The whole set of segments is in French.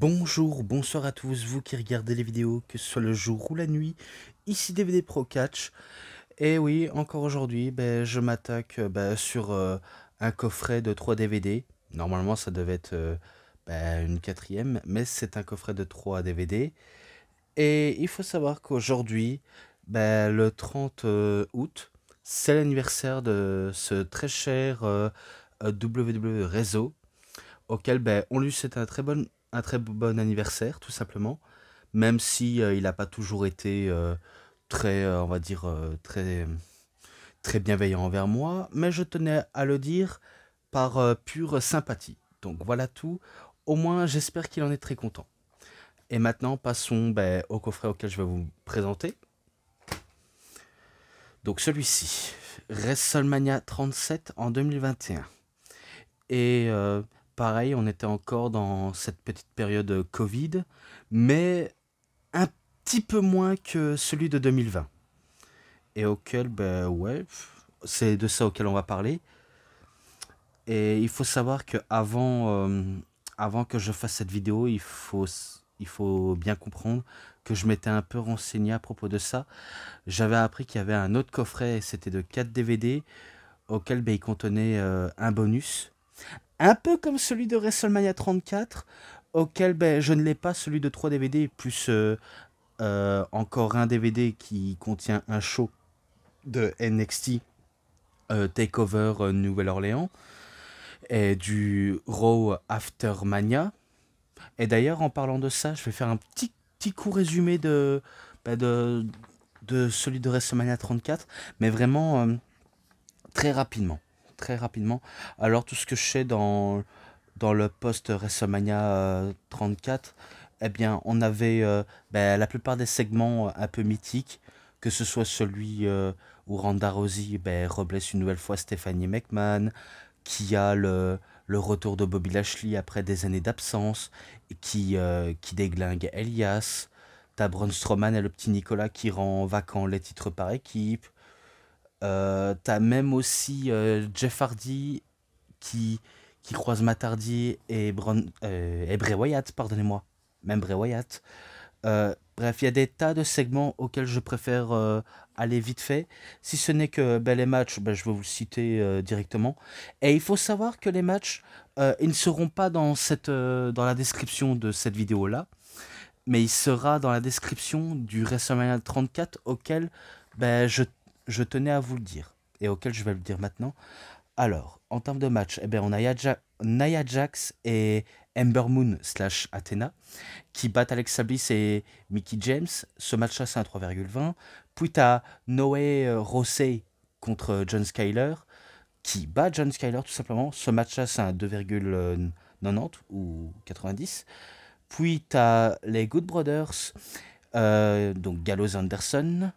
Bonjour, bonsoir à tous, vous qui regardez les vidéos, que ce soit le jour ou la nuit, ici DVD Pro Catch. Et oui, encore aujourd'hui, je m'attaque sur un coffret de 3 DVD. Normalement, ça devait être une quatrième, mais c'est un coffret de 3 DVD. Et il faut savoir qu'aujourd'hui, le 30 août, c'est l'anniversaire de ce très cher WWE Réseau auquel on lui souhaite un très bon anniversaire, tout simplement, même si il n'a pas toujours été très, on va dire, très bienveillant envers moi, mais je tenais à le dire par pure sympathie. Donc voilà tout, au moins j'espère qu'il en est très content. Et maintenant, passons au coffret auquel je vais vous présenter. Donc celui-ci, WrestleMania 37 en 2021. Et pareil, on était encore dans cette petite période Covid, mais un petit peu moins que celui de 2020. Et auquel, ouais, c'est de ça auquel on va parler. Et il faut savoir que avant que je fasse cette vidéo, il faut bien comprendre que je m'étais un peu renseigné à propos de ça. J'avais appris qu'il y avait un autre coffret, c'était de 4 DVD, auquel il contenait un bonus. Un peu comme celui de WrestleMania 34, auquel je ne l'ai pas, celui de 3 DVD, plus encore un DVD qui contient un show de NXT Takeover Nouvelle-Orléans et du Raw After Mania. Et d'ailleurs, en parlant de ça, je vais faire un petit coup résumé bah, de, de celui de WrestleMania 34, mais vraiment très rapidement. Très rapidement. Alors, tout ce que je sais dans le post WrestleMania 34, eh bien, on avait la plupart des segments un peu mythiques, que ce soit celui où Ronda Rousey reblesse une nouvelle fois Stephanie McMahon, qui a le retour de Bobby Lashley après des années d'absence, et qui déglingue Elias. T'as Braun Strowman et le petit Nicolas qui rend vacant les titres par équipe. T'as même aussi Jeff Hardy qui, qui croise Matt Hardy et Bray Wyatt, pardonnez-moi. Même Bray Wyatt. Bref, il y a des tas de segments auxquels je préfère aller vite fait. Si ce n'est que les matchs, je vais vous le citer directement. Et il faut savoir que les matchs, ils ne seront pas dans la description de cette vidéo-là, mais il sera dans la description du WrestleMania 34 auquel je tenais à vous le dire. Et auquel je vais le dire maintenant. Alors, en termes de match, on a Nia Jax et Ember Moon slash Athena qui battent Alexa Bliss et Mickie James. Ce match-là, c'est un 3,20. Puis tu as Noé Rossey contre John Skyler qui bat John Skyler tout simplement. Ce match-là, c'est un 2,90 ou 90. Puis tu as les Good Brothers, donc Gallows Anderson,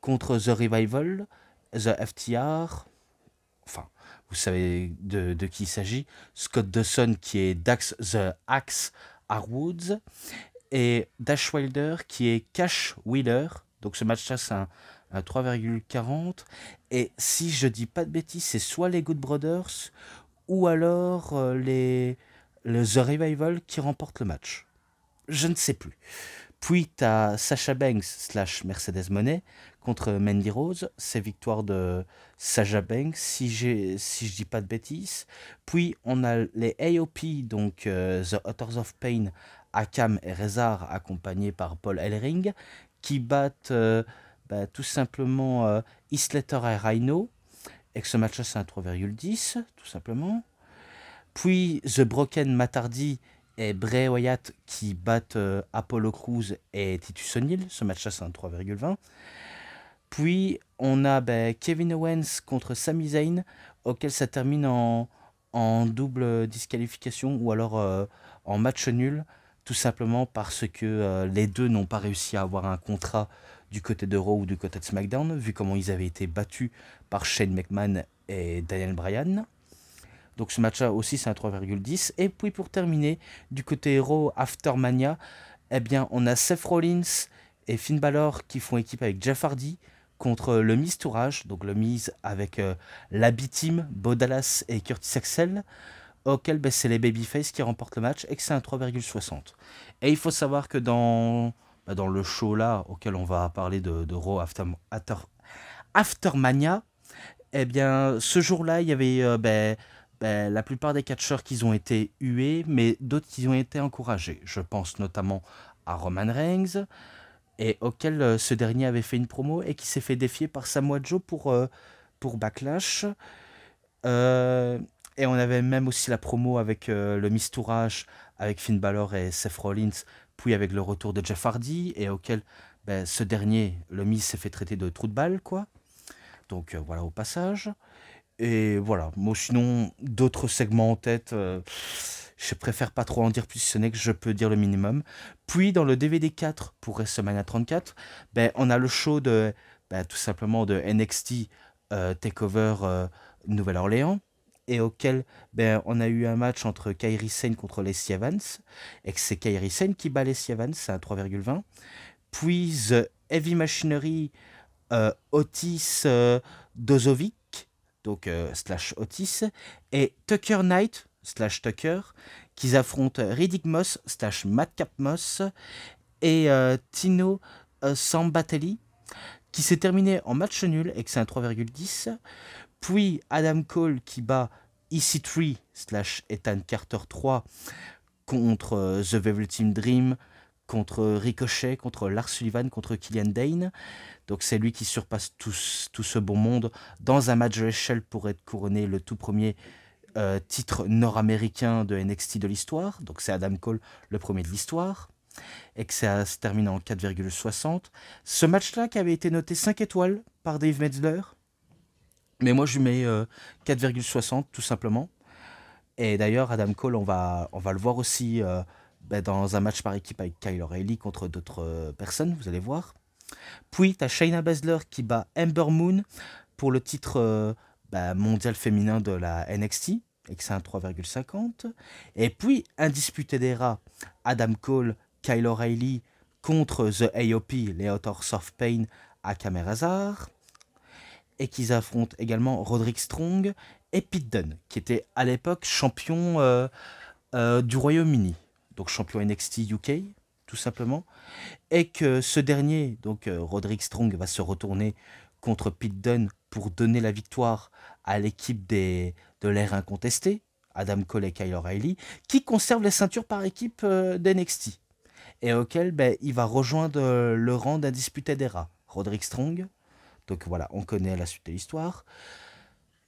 contre The Revival, The FTR, enfin, vous savez de qui il s'agit, Scott Dawson qui est Dax The Axe Harwoods, et Dash Wilder qui est Cash Wheeler. Donc ce match-là, c'est un 3,40. Et si je dis pas de bêtises, c'est soit les Good Brothers ou alors le The Revival qui remporte le match. Je ne sais plus. Puis tu as Sasha Banks slash Mercedes Moné contre Mandy Rose. C'est victoire de Sasha Banks, si je dis pas de bêtises. Puis on a les AOP, donc The Authors of Pain, Akam et Rezar, accompagnés par Paul Ellering, qui battent tout simplement Heath Slater et Rhino. Et que ce match-là, c'est un 3,10, tout simplement. Puis The Broken Matt Hardy et Bray Wyatt qui battent Apollo Crews et Titus O'Neil. Ce match-là, c'est un 3,20. Puis on a Kevin Owens contre Sami Zayn, auquel ça termine en double disqualification ou alors en match nul, tout simplement parce que les deux n'ont pas réussi à avoir un contrat du côté de Raw ou du côté de SmackDown, vu comment ils avaient été battus par Shane McMahon et Daniel Bryan. Donc ce match-là aussi, c'est un 3,10. Et puis pour terminer, du côté Raw Aftermania, on a Seth Rollins et Finn Balor qui font équipe avec Jeff Hardy contre le Miz Tourage, donc le Miz avec la B-Team, Bo Dallas et Curtis Axel, auquel c'est les Babyface qui remportent le match et que c'est un 3,60. Et il faut savoir que dans le show là, auquel on va parler de Raw Aftermania, eh bien, ce jour-là, il y avait la plupart des catcheurs qui ont été hués, mais d'autres qui ont été encouragés. Je pense notamment à Roman Reigns, et auquel ce dernier avait fait une promo et qui s'est fait défier par Samoa Joe pour Backlash. Euh, et on avait même aussi la promo avec le Mistourage, avec Finn Balor et Seth Rollins, puis avec le retour de Jeff Hardy, et auquel ce dernier, le Miz, s'est fait traiter de trou de balle, quoi. Donc voilà au passage. Et voilà, moi sinon, d'autres segments en tête, je préfère pas trop en dire plus, ce n'est que je peux dire le minimum. Puis dans le DVD 4 pour WrestleMania 34, on a le show de, tout simplement de NXT Takeover Nouvelle-Orléans, et auquel on a eu un match entre Kairi Sane contre Lacey Evans, et que c'est Kairi Sane qui bat Lacey Evans, c'est un 3,20. Puis The Heavy Machinery Otis Dozovic, donc slash Otis, et Tucker Knight, slash Tucker, qui affrontent Riddick Moss, slash Madcap Moss, et Tino Sambatelli, qui s'est terminé en match nul et que c'est un 3,10. Puis Adam Cole qui bat EC3, slash Ethan Carter 3, contre The Velveteen Dream, contre Ricochet, contre Lars Sullivan, contre Killian Dane. Donc c'est lui qui surpasse tout ce bon monde dans un match de l'échelle pour être couronné le tout premier titre nord-américain de NXT de l'histoire. Donc c'est Adam Cole, le premier de l'histoire. Et que ça se termine en 4,60. Ce match-là qui avait été noté 5 étoiles par Dave Metzler. Mais moi je lui mets 4,60 tout simplement. Et d'ailleurs Adam Cole, on va le voir aussi dans un match par équipe avec Kyle O'Reilly contre d'autres personnes, vous allez voir. Puis tu as Shayna Baszler qui bat Ember Moon pour le titre mondial féminin de la NXT, et que c'est un 3,50. Et puis, indisputé des rats, Adam Cole, Kyle O'Reilly contre The AOP, les Authors of Pain, à Kamerazar. Et qu'ils affrontent également Roderick Strong et Pete Dunne, qui était à l'époque champion du Royaume-Uni, donc champion NXT UK, tout simplement. Et que ce dernier, donc Roderick Strong, va se retourner contre Pete Dunne pour donner la victoire à l'équipe de l'ère incontestée, Adam Cole et Kyle O'Reilly, qui conservent les ceintures par équipe d'NXT, et auquel il va rejoindre le rang d'indisputé des rats, Roderick Strong. Donc voilà, on connaît la suite de l'histoire.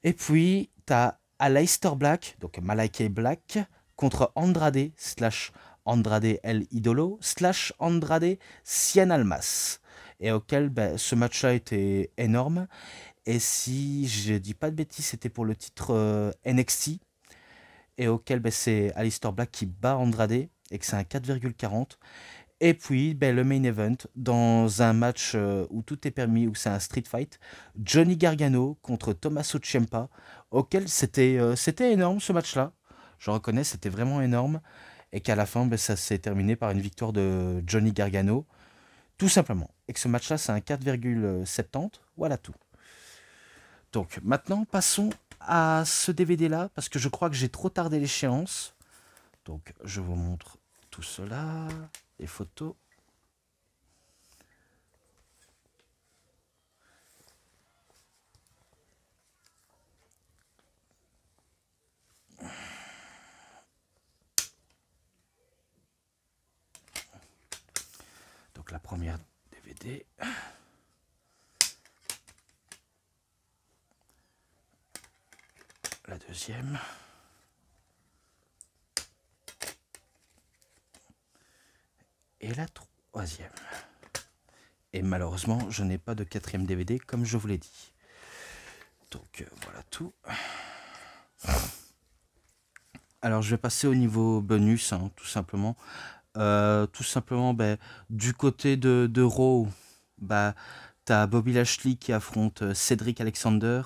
Et puis, tu as Aleister Black, donc Malakai Black, contre Andrade, slash Andrade El Idolo, slash Andrade Cien Almas. Et auquel ce match-là était énorme. Et si je dis pas de bêtises, c'était pour le titre NXT. Et auquel c'est Aleister Black qui bat Andrade, et que c'est un 4,40. Et puis, le main event, dans un match où tout est permis, où c'est un street fight, Johnny Gargano contre Tommaso Ciampa, auquel c'était énorme ce match-là. Je reconnais, c'était vraiment énorme. Et qu'à la fin, ça s'est terminé par une victoire de Johnny Gargano, tout simplement. Et que ce match-là, c'est un 4,70. Voilà tout. Donc, maintenant, passons à ce DVD-là, parce que je crois que j'ai trop tardé l'échéance. Donc, je vous montre tout cela. Les photos. Donc la première DVD. La deuxième. Et la troisième. Et malheureusement, je n'ai pas de quatrième DVD comme je vous l'ai dit. Donc voilà tout. Alors je vais passer au niveau bonus, tout simplement. Du côté de Raw, t'as Bobby Lashley qui affronte Cedric Alexander,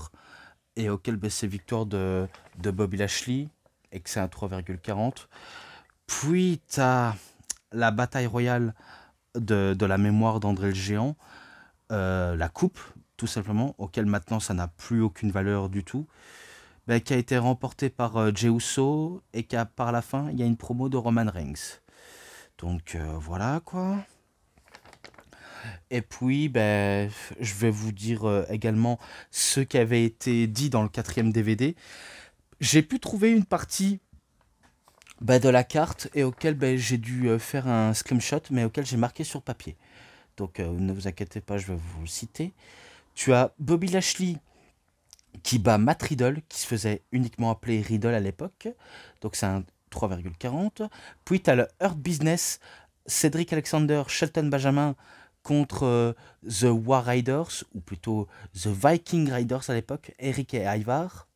et auquel c'est victoire de Bobby Lashley, et que c'est un 3,40. Puis t'as la bataille royale de la mémoire d'André le Géant, la coupe, tout simplement, auquel maintenant ça n'a plus aucune valeur du tout. bah, qui a été remporté par Jey Uso et qui a, par la fin, il y a une promo de Roman Reigns. Donc voilà quoi. Et puis, ben, je vais vous dire également ce qui avait été dit dans le quatrième DVD. J'ai pu trouver une partie de la carte et auquel j'ai dû faire un screenshot, mais auquel j'ai marqué sur papier. Donc ne vous inquiétez pas, je vais vous le citer. Tu as Bobby Lashley qui bat Matt Riddle, qui se faisait uniquement appeler Riddle à l'époque. Donc c'est un 3,40. Puis tu as le Hurt Business, Cedric Alexander, Shelton Benjamin contre The War Riders, ou plutôt The Viking Riders à l'époque, Eric et Ivar.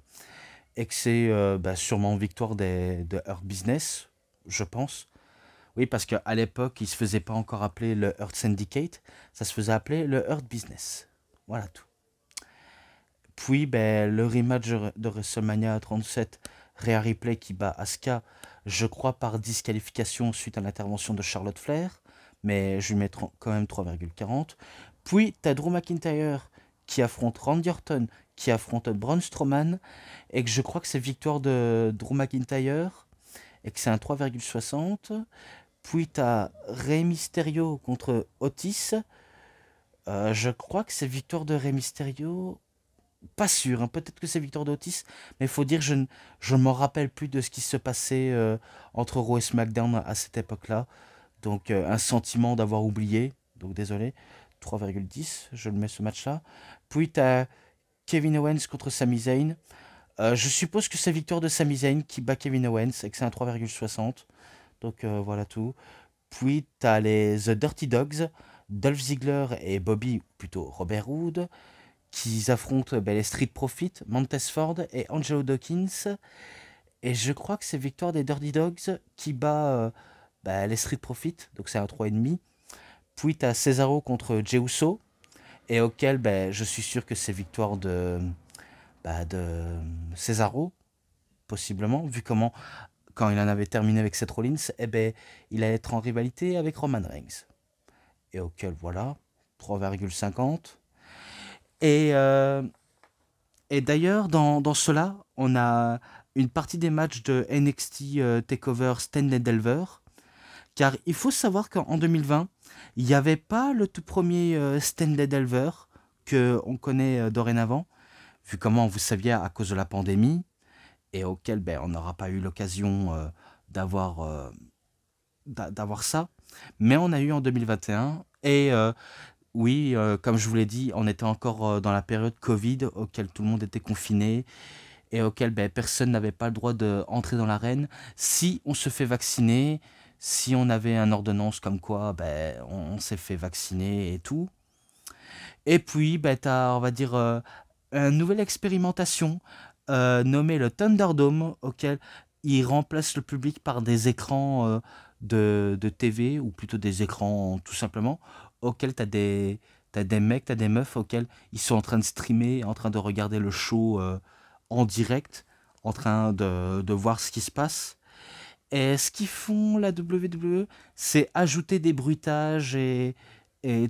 Et que c'est sûrement victoire de Hurt Business, je pense. Oui, parce qu'à l'époque, il ne se faisait pas encore appeler le Hurt Syndicate, ça se faisait appeler le Hurt Business. Voilà tout. Puis le rematch de WrestleMania 37, Rhea Ripley qui bat Asuka, je crois par disqualification suite à l'intervention de Charlotte Flair, mais je lui mets quand même 3,40. Puis tu as Drew McIntyre qui affronte Randy Orton, qui affronte Braun Strowman, et que je crois que c'est victoire de Drew McIntyre, et que c'est un 3,60. Puis tu as Rey Mysterio contre Otis. Je crois que c'est victoire de Rey Mysterio. Pas sûr, hein. Peut-être que c'est victoire d'Otis, mais il faut dire je ne m'en rappelle plus de ce qui se passait entre Raw et SmackDown à cette époque-là. Donc un sentiment d'avoir oublié. Donc désolé. 3,10, je le mets ce match-là. Puis tu as Kevin Owens contre Sami Zayn. Je suppose que c'est victoire de Sami Zayn qui bat Kevin Owens et que c'est un 3,60. Donc voilà tout. Puis tu as les The Dirty Dogs, Dolph Ziggler et Bobby, plutôt Robert Roode, qui affrontent les Street Profits, Montez Ford et Angelo Dawkins. Et je crois que c'est victoire des Dirty Dogs qui bat les Street Profits, donc c'est un 3,5. Puis tu as Cesaro contre Jey Uso, et auquel je suis sûr que c'est victoire de Cesaro, possiblement, vu comment, quand il en avait terminé avec Seth Rollins, il allait être en rivalité avec Roman Reigns. Et auquel, voilà, 3,50. Et d'ailleurs, dans cela, on a une partie des matchs de NXT TakeOver Stanley Delver. Car il faut savoir qu'en 2020, il n'y avait pas le tout premier Stanley Delver qu'on connaît dorénavant, vu comment vous saviez à cause de la pandémie, et auquel on n'aura pas eu l'occasion d'avoir ça. Mais on a eu en 2021, et oui, comme je vous l'ai dit, on était encore dans la période Covid, auquel tout le monde était confiné, et auquel personne n'avait pas le droit d'entrer dans l'arène. Si on se fait vacciner, si on avait une ordonnance comme quoi on s'est fait vacciner et tout. Et puis, tu as, on va dire, une nouvelle expérimentation nommée le Thunderdome, auquel il remplace le public par des écrans de TV, ou plutôt des écrans tout simplement, auxquels t'as des mecs, t'as des meufs auxquels ils sont en train de streamer, en train de regarder le show en direct, en train de voir ce qui se passe. Et ce qu'ils font la WWE, c'est ajouter des bruitages et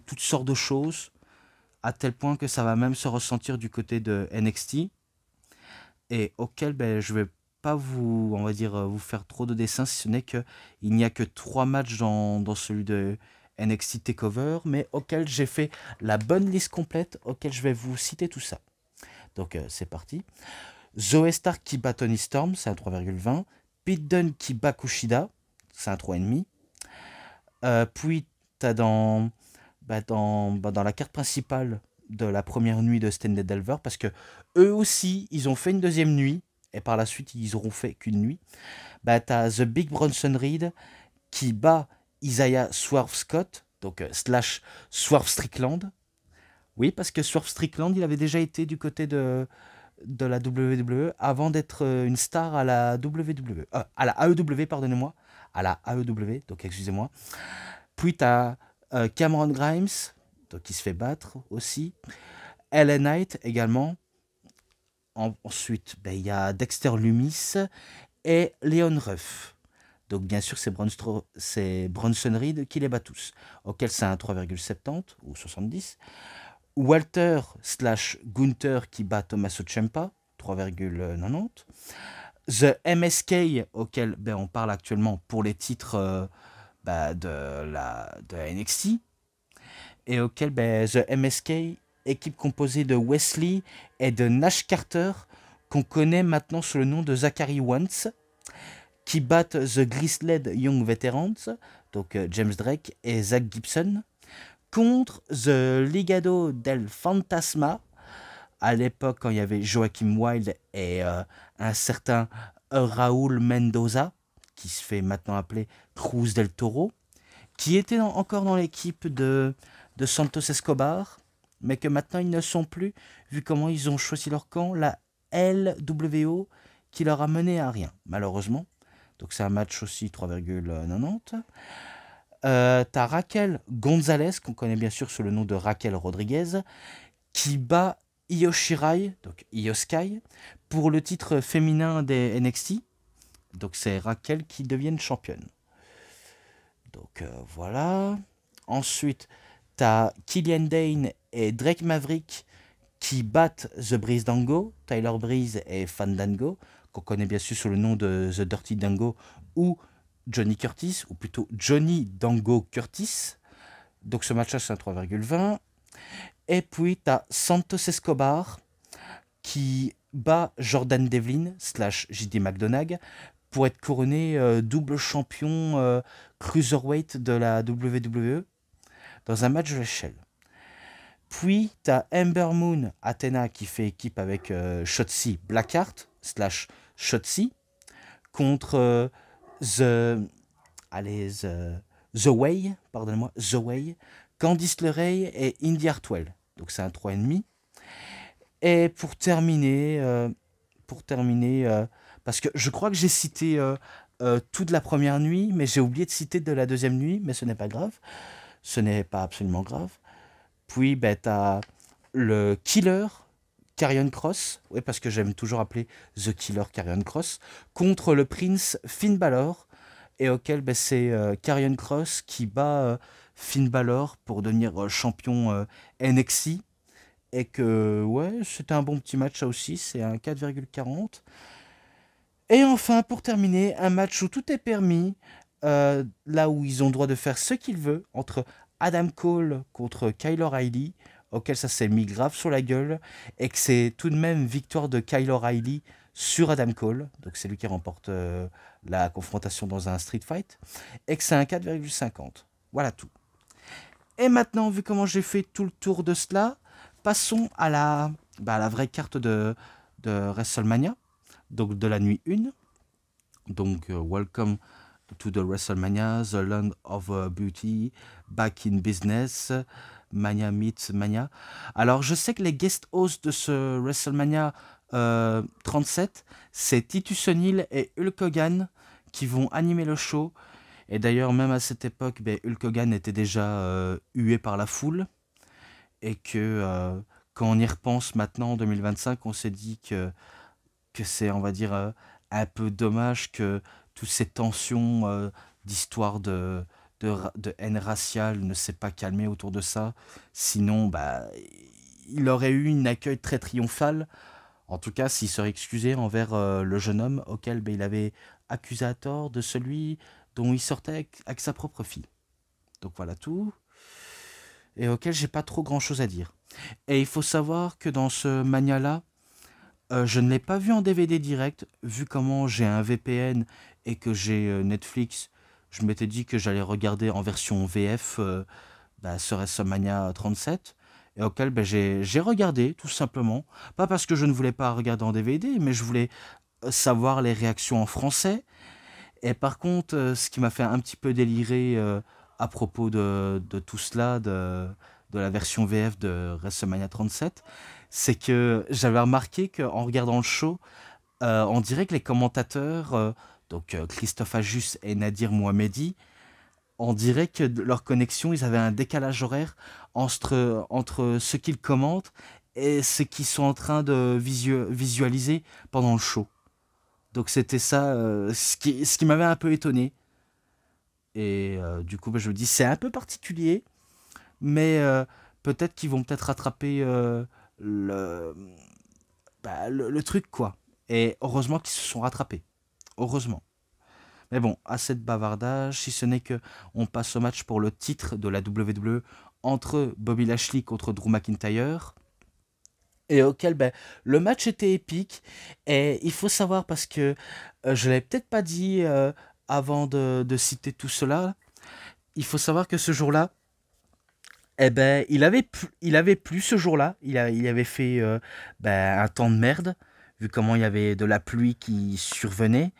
toutes sortes de choses, à tel point que ça va même se ressentir du côté de NXT, et auquel je vais pas vous, on va dire, vous faire trop de dessins, si ce n'est que il n'y a que 3 matchs dans celui de NXT TakeOver, mais auquel j'ai fait la bonne liste complète, auquel je vais vous citer tout ça. Donc c'est parti. Zoe Stark qui bat Toni Storm, c'est un 3,20. Pete Dunne qui bat Kushida, c'est un 3,5. Puis tu as dans la carte principale de la première nuit de Stanley Delver, parce que eux aussi, ils ont fait une deuxième nuit, et par la suite, ils auront fait qu'une nuit. Tu as The Big Bronson Reed qui bat Isaiah Swerve Scott, donc slash Swerve Strickland. Oui, parce que Swerve Strickland, il avait déjà été du côté de la WWE avant d'être une star à la WWE, à la AEW, pardonnez-moi, à la AEW, donc excusez-moi. Puis tu as Cameron Grimes, donc qui se fait battre aussi. LA Knight également. Ensuite, il y a Dexter Lumis et Leon Ruff. Donc bien sûr, c'est Bronson Reed qui les bat tous, auquel c'est un 3,70 ou 70. Walter / Gunther qui bat Tommaso Ciampa, 3,90. The MSK, auquel on parle actuellement pour les titres de NXT, et auquel The MSK, équipe composée de Wesley et de Nash Carter, qu'on connaît maintenant sous le nom de Zachary Wentz, qui battent The Grizzled Young Veterans, donc James Drake et Zach Gibson, contre The Legado del Fantasma, à l'époque quand il y avait Joaquin Wilde et un certain Raúl Mendoza, qui se fait maintenant appeler Cruz del Toro, qui était encore dans l'équipe de Santos Escobar, mais que maintenant ils ne sont plus, vu comment ils ont choisi leur camp, la LWO, qui leur a mené à rien, malheureusement. Donc c'est un match aussi 3,90. T'as Raquel Gonzalez, qu'on connaît bien sûr sous le nom de Raquel Rodriguez, qui bat Io Shirai, donc Io Sky, pour le titre féminin des NXT. Donc c'est Raquel qui devient championne. Donc voilà. Ensuite, t'as Killian Dane et Drake Maverick qui battent The Breeze Dango, Tyler Breeze et Fandango, qu'on connaît bien sûr sous le nom de The Dirty Dango ou Johnny Curtis, ou plutôt Johnny Dango Curtis. Donc ce match-là, c'est un 3,20. Et puis, tu as Santos Escobar qui bat Jordan Devlin / JD McDonagh pour être couronné double champion cruiserweight de la WWE dans un match de l'échelle. Puis, tu as Ember Moon Athena qui fait équipe avec Shotzi Blackheart / Shotzi contre The Way, pardonnez-moi, The Way, Candice LeRae et Indy Hartwell. Donc c'est un 3,5. Et pour terminer, parce que je crois que j'ai cité tout de la première nuit, mais j'ai oublié de citer de la deuxième nuit, mais ce n'est pas grave. Ce n'est pas absolument grave. Puis, t'as le Killer, Karrion Kross, oui, parce que j'aime toujours appeler The Killer Karrion Kross, contre le Prince Finn Balor, et auquel c'est Karrion Kross qui bat Finn Balor pour devenir champion NXT. Et que, ouais, c'était un bon petit match, ça aussi, c'est un 4,40. Et enfin, pour terminer, un match où tout est permis, là où ils ont le droit de faire ce qu'ils veulent, entre Adam Cole contre Kyle O'Reilly, auquel ça s'est mis grave sur la gueule, et que c'est tout de même victoire de Kyle O'Reilly sur Adam Cole, donc c'est lui qui remporte la confrontation dans un street fight, et que c'est un 4,50. Voilà tout. Et maintenant, vu comment j'ai fait tout le tour de cela, passons à la vraie carte de WrestleMania, donc de la nuit 1. Donc, welcome to the WrestleMania, the land of beauty, back in business, Mania meets Mania. Alors, je sais que les guest hosts de ce WrestleMania 37, c'est Titus O'Neil et Hulk Hogan qui vont animer le show. Et d'ailleurs, même à cette époque, Hulk Hogan était déjà hué par la foule. Et que quand on y repense maintenant, en 2025, on s'est dit que c'est, on va dire, un peu dommage que toutes ces tensions d'histoire de haine raciale ne s'est pas calmé autour de ça. Sinon, il aurait eu un accueil très triomphal. En tout cas, s'il serait excusé envers le jeune homme auquel il avait accusé à tort de celui dont il sortait avec sa propre fille. Donc voilà tout. Et auquel j'ai pas trop grand chose à dire. Et il faut savoir que dans ce Mania-là, je ne l'ai pas vu en DVD direct, vu comment j'ai un VPN et que j'ai Netflix. Je m'étais dit que j'allais regarder en version VF ce WrestleMania 37, et auquel j'ai regardé tout simplement. Pas parce que je ne voulais pas regarder en DVD, mais je voulais savoir les réactions en français. Et par contre, ce qui m'a fait un petit peu délirer à propos de tout cela, de la version VF de WrestleMania 37, c'est que j'avais remarqué qu'en regardant le show, on dirait que les commentateurs, donc Christophe Ajus et Nadir Mohamedi, on dirait que leur connexion, ils avaient un décalage horaire entre ce qu'ils commentent et ce qu'ils sont en train de visualiser pendant le show. Donc c'était ça, ce qui m'avait un peu étonné. Et du coup, je me dis, c'est un peu particulier, mais peut-être qu'ils vont peut-être rattraper le truc, quoi. Et heureusement qu'ils se sont rattrapés. Heureusement. Mais bon, assez de bavardage, si ce n'est que on passe au match pour le titre de la WWE entre Bobby Lashley contre Drew McIntyre. Et auquel le match était épique. Et il faut savoir parce que je l'avais peut-être pas dit avant de citer tout cela. Il faut savoir que ce jour-là, il avait plu ce jour-là. Il avait fait un temps de merde, vu comment il y avait de la pluie qui survenait.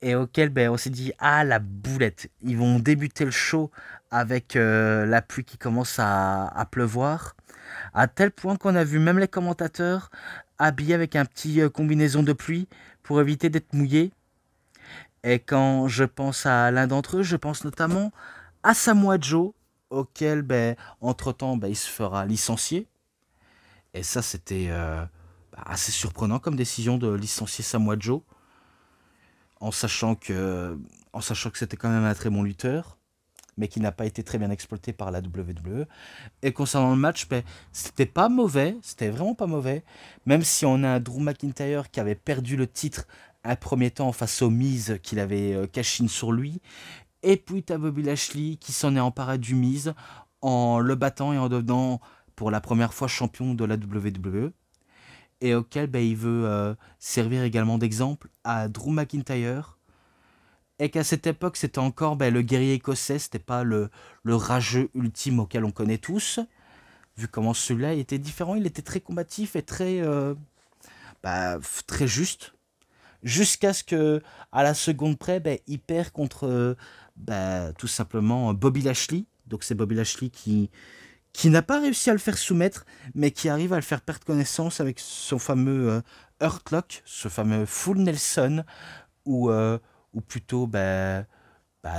Et auquel on s'est dit, ah la boulette, ils vont débuter le show avec la pluie qui commence à pleuvoir. À tel point qu'on a vu même les commentateurs habillés avec un petit combinaison de pluie pour éviter d'être mouillés. Et quand je pense à l'un d'entre eux, je pense notamment à Samoa Joe, auquel, entre-temps, il se fera licencier. Et ça, c'était assez surprenant comme décision de licencier Samoa Joe, en sachant que c'était quand même un très bon lutteur, mais qui n'a pas été très bien exploité par la WWE. Et concernant le match, c'était pas mauvais, c'était vraiment pas mauvais, même si on a un Drew McIntyre qui avait perdu le titre un premier temps face au Miz, qu'il avait cash-in sur lui. Et puis t'as Bobby Lashley qui s'en est emparé du Miz en le battant et en devenant pour la première fois champion de la WWE. Et auquel il veut servir également d'exemple à Drew McIntyre. Et qu'à cette époque, c'était encore le guerrier écossais, c'était pas le rageux ultime auquel on connaît tous. Vu comment celui-là était différent, il était très combatif et très juste. Jusqu'à ce que, à la seconde près, il perd contre tout simplement Bobby Lashley. Donc c'est Bobby Lashley qui n'a pas réussi à le faire soumettre, mais qui arrive à le faire perdre connaissance avec son fameux Hurtlock, ce fameux Full Nelson, ou plutôt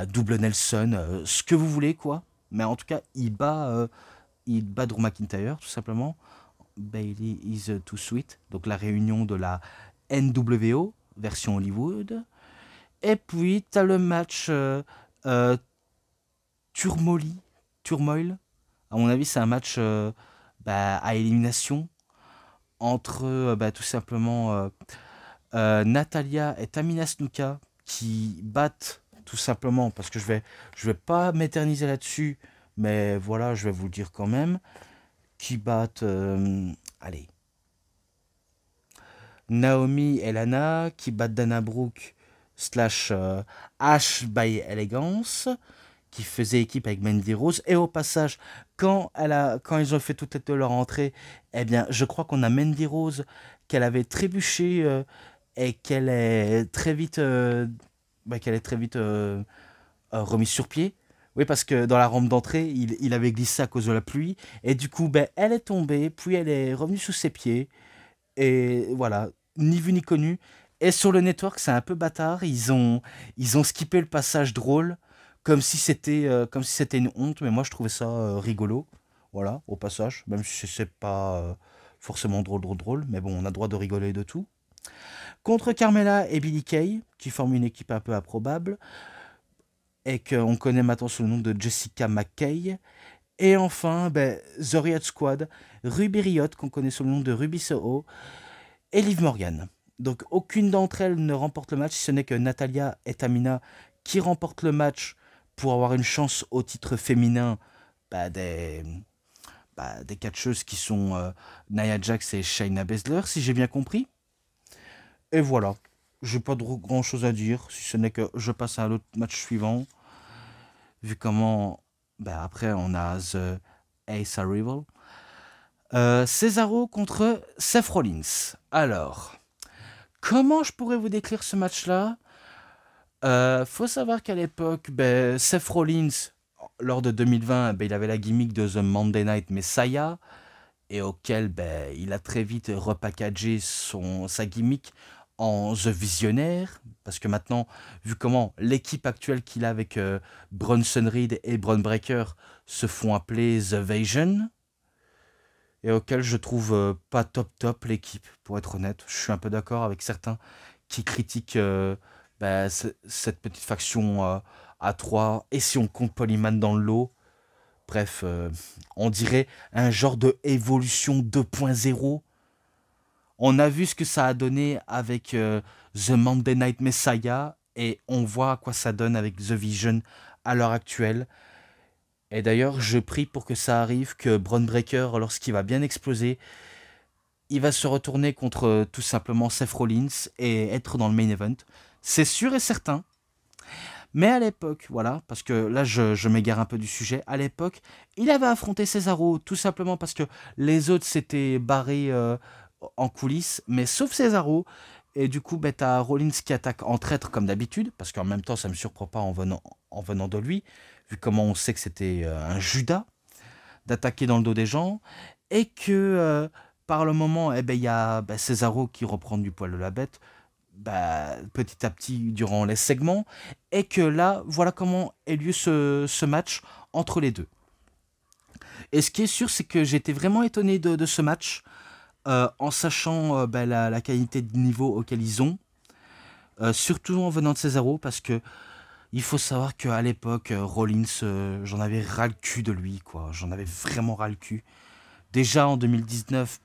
double Nelson, ce que vous voulez, quoi. Mais en tout cas, il bat Drew McIntyre, tout simplement. Bailey is too sweet, donc la réunion de la NWO, version Hollywood. Et puis, tu as le match Turmoil. À mon avis, c'est un match à élimination entre tout simplement Natalia et Tamina Snuka qui battent tout simplement, parce que je vais pas m'éterniser là-dessus, mais voilà, je vais vous le dire quand même, qui battent, Naomi et Lana, qui battent Dana Brooke slash Ash by Elegance, qui faisait équipe avec Mandy Rose. Et au passage, quand ils ont fait toute leur entrée, eh bien, je crois qu'on a Mandy Rose qu'elle avait trébuché et qu'elle est très vite, remise sur pied. Oui, parce que dans la rampe d'entrée, il avait glissé à cause de la pluie. Et du coup, elle est tombée, puis elle est revenue sous ses pieds. Et voilà, ni vu ni connu. Et sur le network, c'est un peu bâtard. Ils ont skippé le passage drôle, comme si c'était une honte. Mais moi, je trouvais ça rigolo. Voilà, au passage, même si c'est pas forcément drôle. Mais bon, on a le droit de rigoler de tout. Contre Carmella et Billie Kay, qui forment une équipe un peu improbable, et qu'on connaît maintenant sous le nom de Jessica McKay. Et enfin, The Riot Squad, Ruby Riot, qu'on connaît sous le nom de Ruby Soho, et Liv Morgan. Donc aucune d'entre elles ne remporte le match, si ce n'est que Natalia et Tamina qui remportent le match pour avoir une chance au titre féminin des catcheuses qui sont Nia Jax et Shayna Baszler, si j'ai bien compris. Et voilà, j'ai pas grand chose à dire, si ce n'est que je passe à l'autre match suivant. Vu comment, après on a The Ace Arrival. Cesaro contre Seth Rollins. Alors, comment je pourrais vous décrire ce match-là? Faut savoir qu'à l'époque, Seth Rollins, lors de 2020, il avait la gimmick de The Monday Night Messiah, et auquel il a très vite repackagé sa gimmick en The Visionnaire, parce que maintenant, vu comment l'équipe actuelle qu'il a avec Bronson Reed et Bron Breakker se font appeler The Vision, et auquel je trouve pas top l'équipe, pour être honnête. Je suis un peu d'accord avec certains qui critiquent cette petite faction à 3, et si on compte Polyman dans le lot, bref, on dirait un genre de évolution 2.0 On a vu ce que ça a donné avec The Monday Night Messiah et on voit à quoi ça donne avec The Vision à l'heure actuelle. Et d'ailleurs, je prie pour que ça arrive, que Braun Breaker, lorsqu'il va bien exploser, il va se retourner contre tout simplement Seth Rollins et être dans le main event. C'est sûr et certain. Mais à l'époque, voilà, parce que là je m'égare un peu du sujet, à l'époque, il avait affronté Cesaro tout simplement parce que les autres s'étaient barrés en coulisses, mais sauf Cesaro. Et du coup, bah, t'as Rollins qui attaque en traître comme d'habitude, parce qu'en même temps, ça me surprend pas en venant de lui, vu comment on sait que c'était un Judas d'attaquer dans le dos des gens, et que par le moment, eh ben, il y a Cesaro qui reprend du poil de la bête, petit à petit durant les segments, et que là, voilà comment a lieu ce match entre les deux. Et ce qui est sûr, c'est que j'étais vraiment étonné de ce match, en sachant la qualité de niveau auquel ils ont, surtout en venant de Cesaro, parce que il faut savoir qu'à l'époque, Rollins, j'en avais ras le cul de lui, quoi. J'en avais vraiment ras le cul. Déjà en 2019,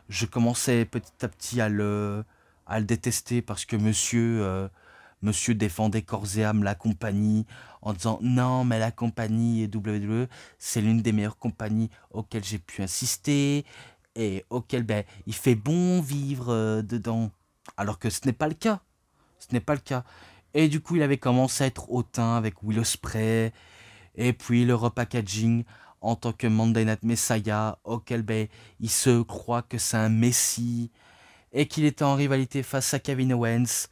je commençais petit à petit à le détester parce que monsieur défendait corps et âme la compagnie en disant non, mais la compagnie et WWE, c'est l'une des meilleures compagnies auxquelles j'ai pu assister et auxquelles il fait bon vivre dedans. Alors que ce n'est pas le cas. Ce n'est pas le cas. Et du coup, il avait commencé à être hautain avec Will Ospreay et puis le repackaging en tant que Monday Night Messiah, auquel il se croit que c'est un messie, et qu'il était en rivalité face à Kevin Owens,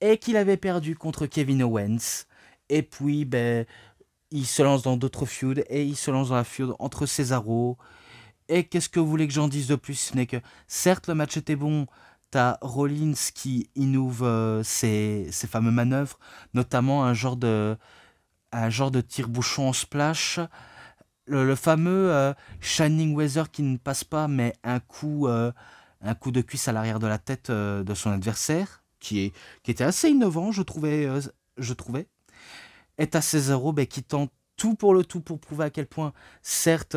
et qu'il avait perdu contre Kevin Owens, et puis il se lance dans d'autres feuds, et il se lance dans la feud entre Cesaro, et qu'est-ce que vous voulez que j'en dise de plus, ce n'est que, certes le match était bon, t'as Rollins qui innove ses fameuses manœuvres, notamment un genre de tire-bouchon en splash, le fameux Shining Weather qui ne passe pas, mais un coup de cuisse à l'arrière de la tête de son adversaire, qui était assez innovant, je trouvais. Et à Cesaro qui tente tout pour le tout pour prouver à quel point, certes,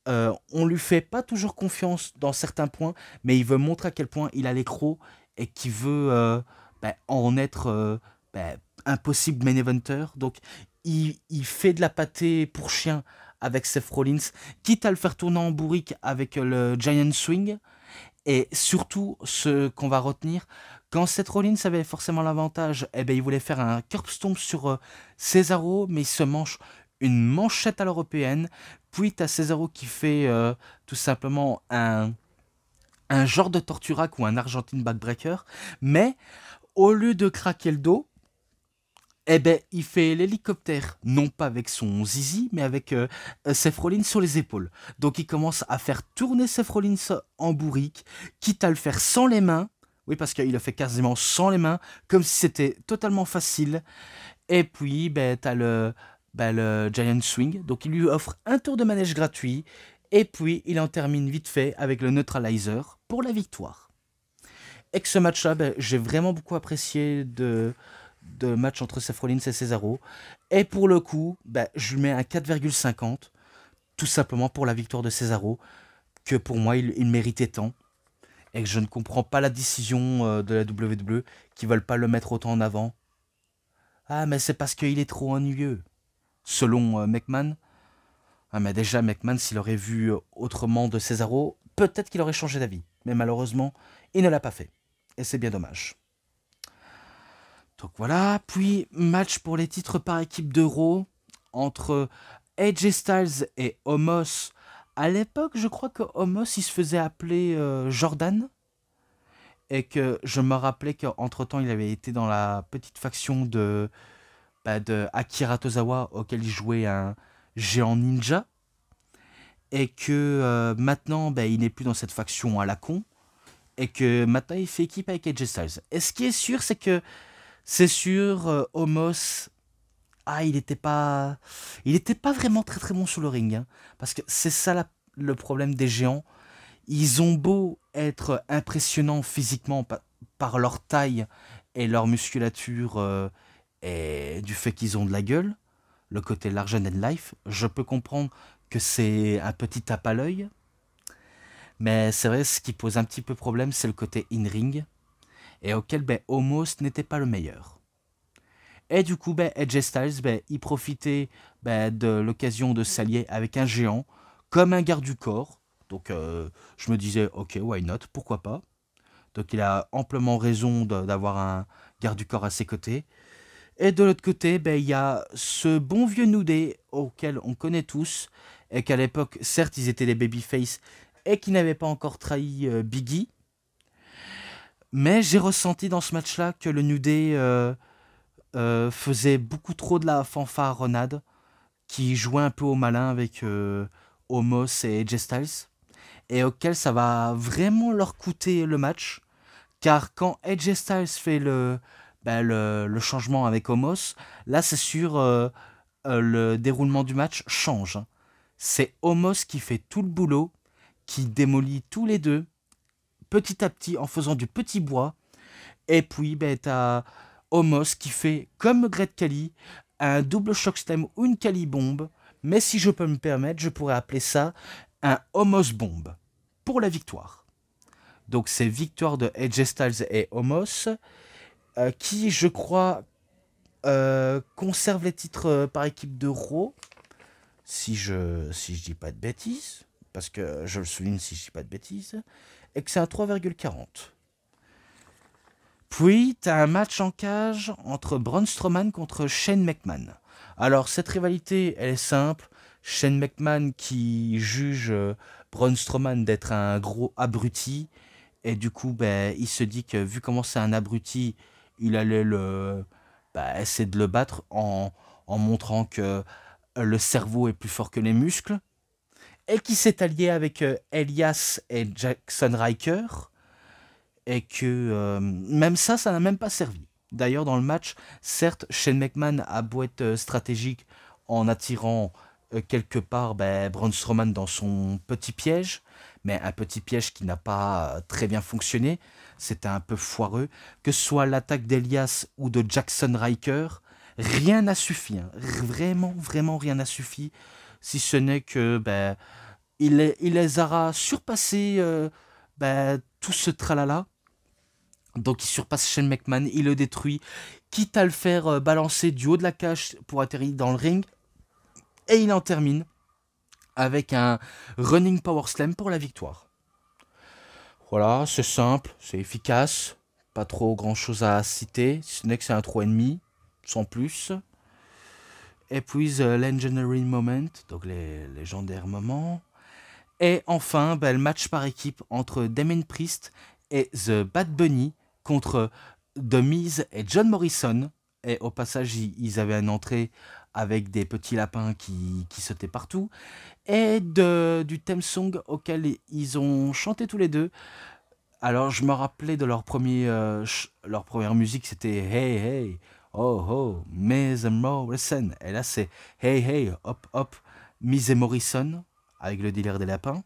on lui fait pas toujours confiance dans certains points, mais il veut montrer à quel point il a l'écro et qu'il veut en être un possible main eventer. Donc il fait de la pâtée pour chien avec Seth Rollins, quitte à le faire tourner en bourrique avec le Giant Swing. Et surtout, ce qu'on va retenir, quand Seth Rollins avait forcément l'avantage, il voulait faire un curb stomp sur Cesaro, mais il se mange une manchette à l'européenne. Puis t'as Cesaro qui fait tout simplement un genre de torturac ou un Argentine backbreaker, mais au lieu de craquer le dos, il fait l'hélicoptère, non pas avec son zizi, mais avec Seth Rollins sur les épaules. Donc il commence à faire tourner Seth Rollins en bourrique, quitte à le faire sans les mains. Oui, parce qu'il le fait quasiment sans les mains, comme si c'était totalement facile. Et puis, t'as le Giant Swing. Donc il lui offre un tour de manège gratuit. Et puis, il en termine vite fait avec le Neutralizer pour la victoire. Et que ce match-là, j'ai vraiment beaucoup apprécié de match entre Seth Rollins et Cesaro. Et pour le coup, je lui mets un 4,50, tout simplement pour la victoire de Cesaro, que pour moi, il méritait tant. Et que je ne comprends pas la décision de la WWE qui veulent pas le mettre autant en avant. Ah, mais c'est parce qu'il est trop ennuyeux. Selon McMahon. Ah, mais déjà, McMahon, s'il aurait vu autrement de Cesaro, peut-être qu'il aurait changé d'avis. Mais malheureusement, il ne l'a pas fait. Et c'est bien dommage. Donc voilà, puis match pour les titres par équipe d'Euro entre AJ Styles et Omos. À l'époque, je crois que Omos il se faisait appeler Jordan. Et que je me rappelais qu'entre temps, il avait été dans la petite faction de Akira Tozawa, auquel il jouait un géant ninja. Et que maintenant, il n'est plus dans cette faction à la con. Et que maintenant, il fait équipe avec AJ Styles. Et ce qui est sûr, c'est sûr, Omos, il n'était pas vraiment très très bon sur le ring. Hein, parce que c'est ça le problème des géants. Ils ont beau être impressionnants physiquement par leur taille et leur musculature et du fait qu'ils ont de la gueule, le côté larger than life, je peux comprendre que c'est un petit tape à l'œil. Mais c'est vrai, ce qui pose un petit peu problème, c'est le côté in-ring, et auquel Omos n'était pas le meilleur. Et du coup, Edge Styles, il profitait de l'occasion de s'allier avec un géant, comme un garde du corps. Donc je me disais, ok, why not, pourquoi pas. Donc il a amplement raison d'avoir un garde du corps à ses côtés. Et de l'autre côté, il y a ce bon vieux New Day auquel on connaît tous, et qu'à l'époque, certes, ils étaient des babyface, et qui n'avaient pas encore trahi Biggie. Mais j'ai ressenti dans ce match-là que le New Day faisait beaucoup trop de la fanfaronnade, qui jouait un peu au malin avec Omos et AJ Styles, et auquel ça va vraiment leur coûter le match, car quand AJ Styles fait le changement avec Omos, là c'est sûr, le déroulement du match change. C'est Omos qui fait tout le boulot, qui démolit tous les deux, petit à petit, en faisant du petit bois, et puis t'as Omos qui fait, comme Great Khali, un double shock slam ou une Khali bombe, mais si je peux me permettre, je pourrais appeler ça un Omos bombe, pour la victoire. Donc c'est victoire de AJ Styles et Omos, qui je crois conserve les titres par équipe de Raw, si je dis pas de bêtises, parce que je le souligne si je dis pas de bêtises, et que c'est un 3,40. Puis, tu as un match en cage entre Braun Strowman contre Shane McMahon. Alors, cette rivalité, elle est simple. Shane McMahon qui juge Braun Strowman d'être un gros abruti. Et du coup, il se dit que vu comment c'est un abruti, il allait essayer de le battre en montrant que le cerveau est plus fort que les muscles. Et qui s'est allié avec Elias et Jackson Riker. Et que même ça n'a même pas servi. D'ailleurs, dans le match, certes, Shane McMahon a beau être stratégique en attirant quelque part Braun Strowman dans son petit piège, mais un petit piège qui n'a pas très bien fonctionné. C'était un peu foireux. Que ce soit l'attaque d'Elias ou de Jackson Riker, rien n'a suffi. Hein. Vraiment, vraiment rien n'a suffi. Si ce n'est que il les aura surpassés tout ce tralala. Donc il surpasse Shane McMahon, il le détruit, quitte à le faire balancer du haut de la cage pour atterrir dans le ring. Et il en termine avec un running power slam pour la victoire. Voilà, c'est simple, c'est efficace, pas trop grand chose à citer, si ce n'est que c'est un 3,5, sans plus. Et puis The Legendary Moment, donc les légendaires moments. Et enfin, le match par équipe entre Damien Priest et The Bad Bunny contre The Miz et John Morrison. Et au passage, ils avaient une entrée avec des petits lapins qui sautaient partout. Et du theme song auquel ils ont chanté tous les deux. Alors, je me rappelais de leur première musique, c'était Hey Hey, Oh Oh, Miz et Morrison. Et là, c'est Hey Hey, Hop Hop, Miz et Morrison, avec le dealer des lapins.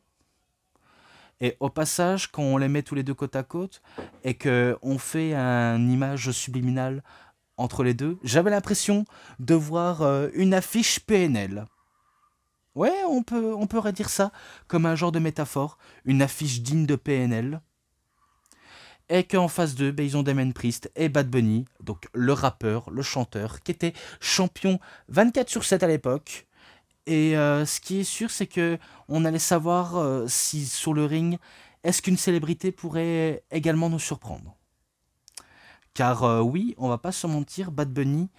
Et au passage, quand on les met tous les deux côte à côte et qu'on fait une image subliminale entre les deux, j'avais l'impression de voir une affiche PNL. Ouais, on pourrait dire ça comme un genre de métaphore, une affiche digne de PNL. Et qu'en face d'eux, ils ont Damien Priest et Bad Bunny, donc le rappeur, le chanteur, qui était champion 24/7 à l'époque. Et ce qui est sûr, c'est que on allait savoir si sur le ring, est-ce qu'une célébrité pourrait également nous surprendre. Car oui, on va pas se mentir, Bad Bunny,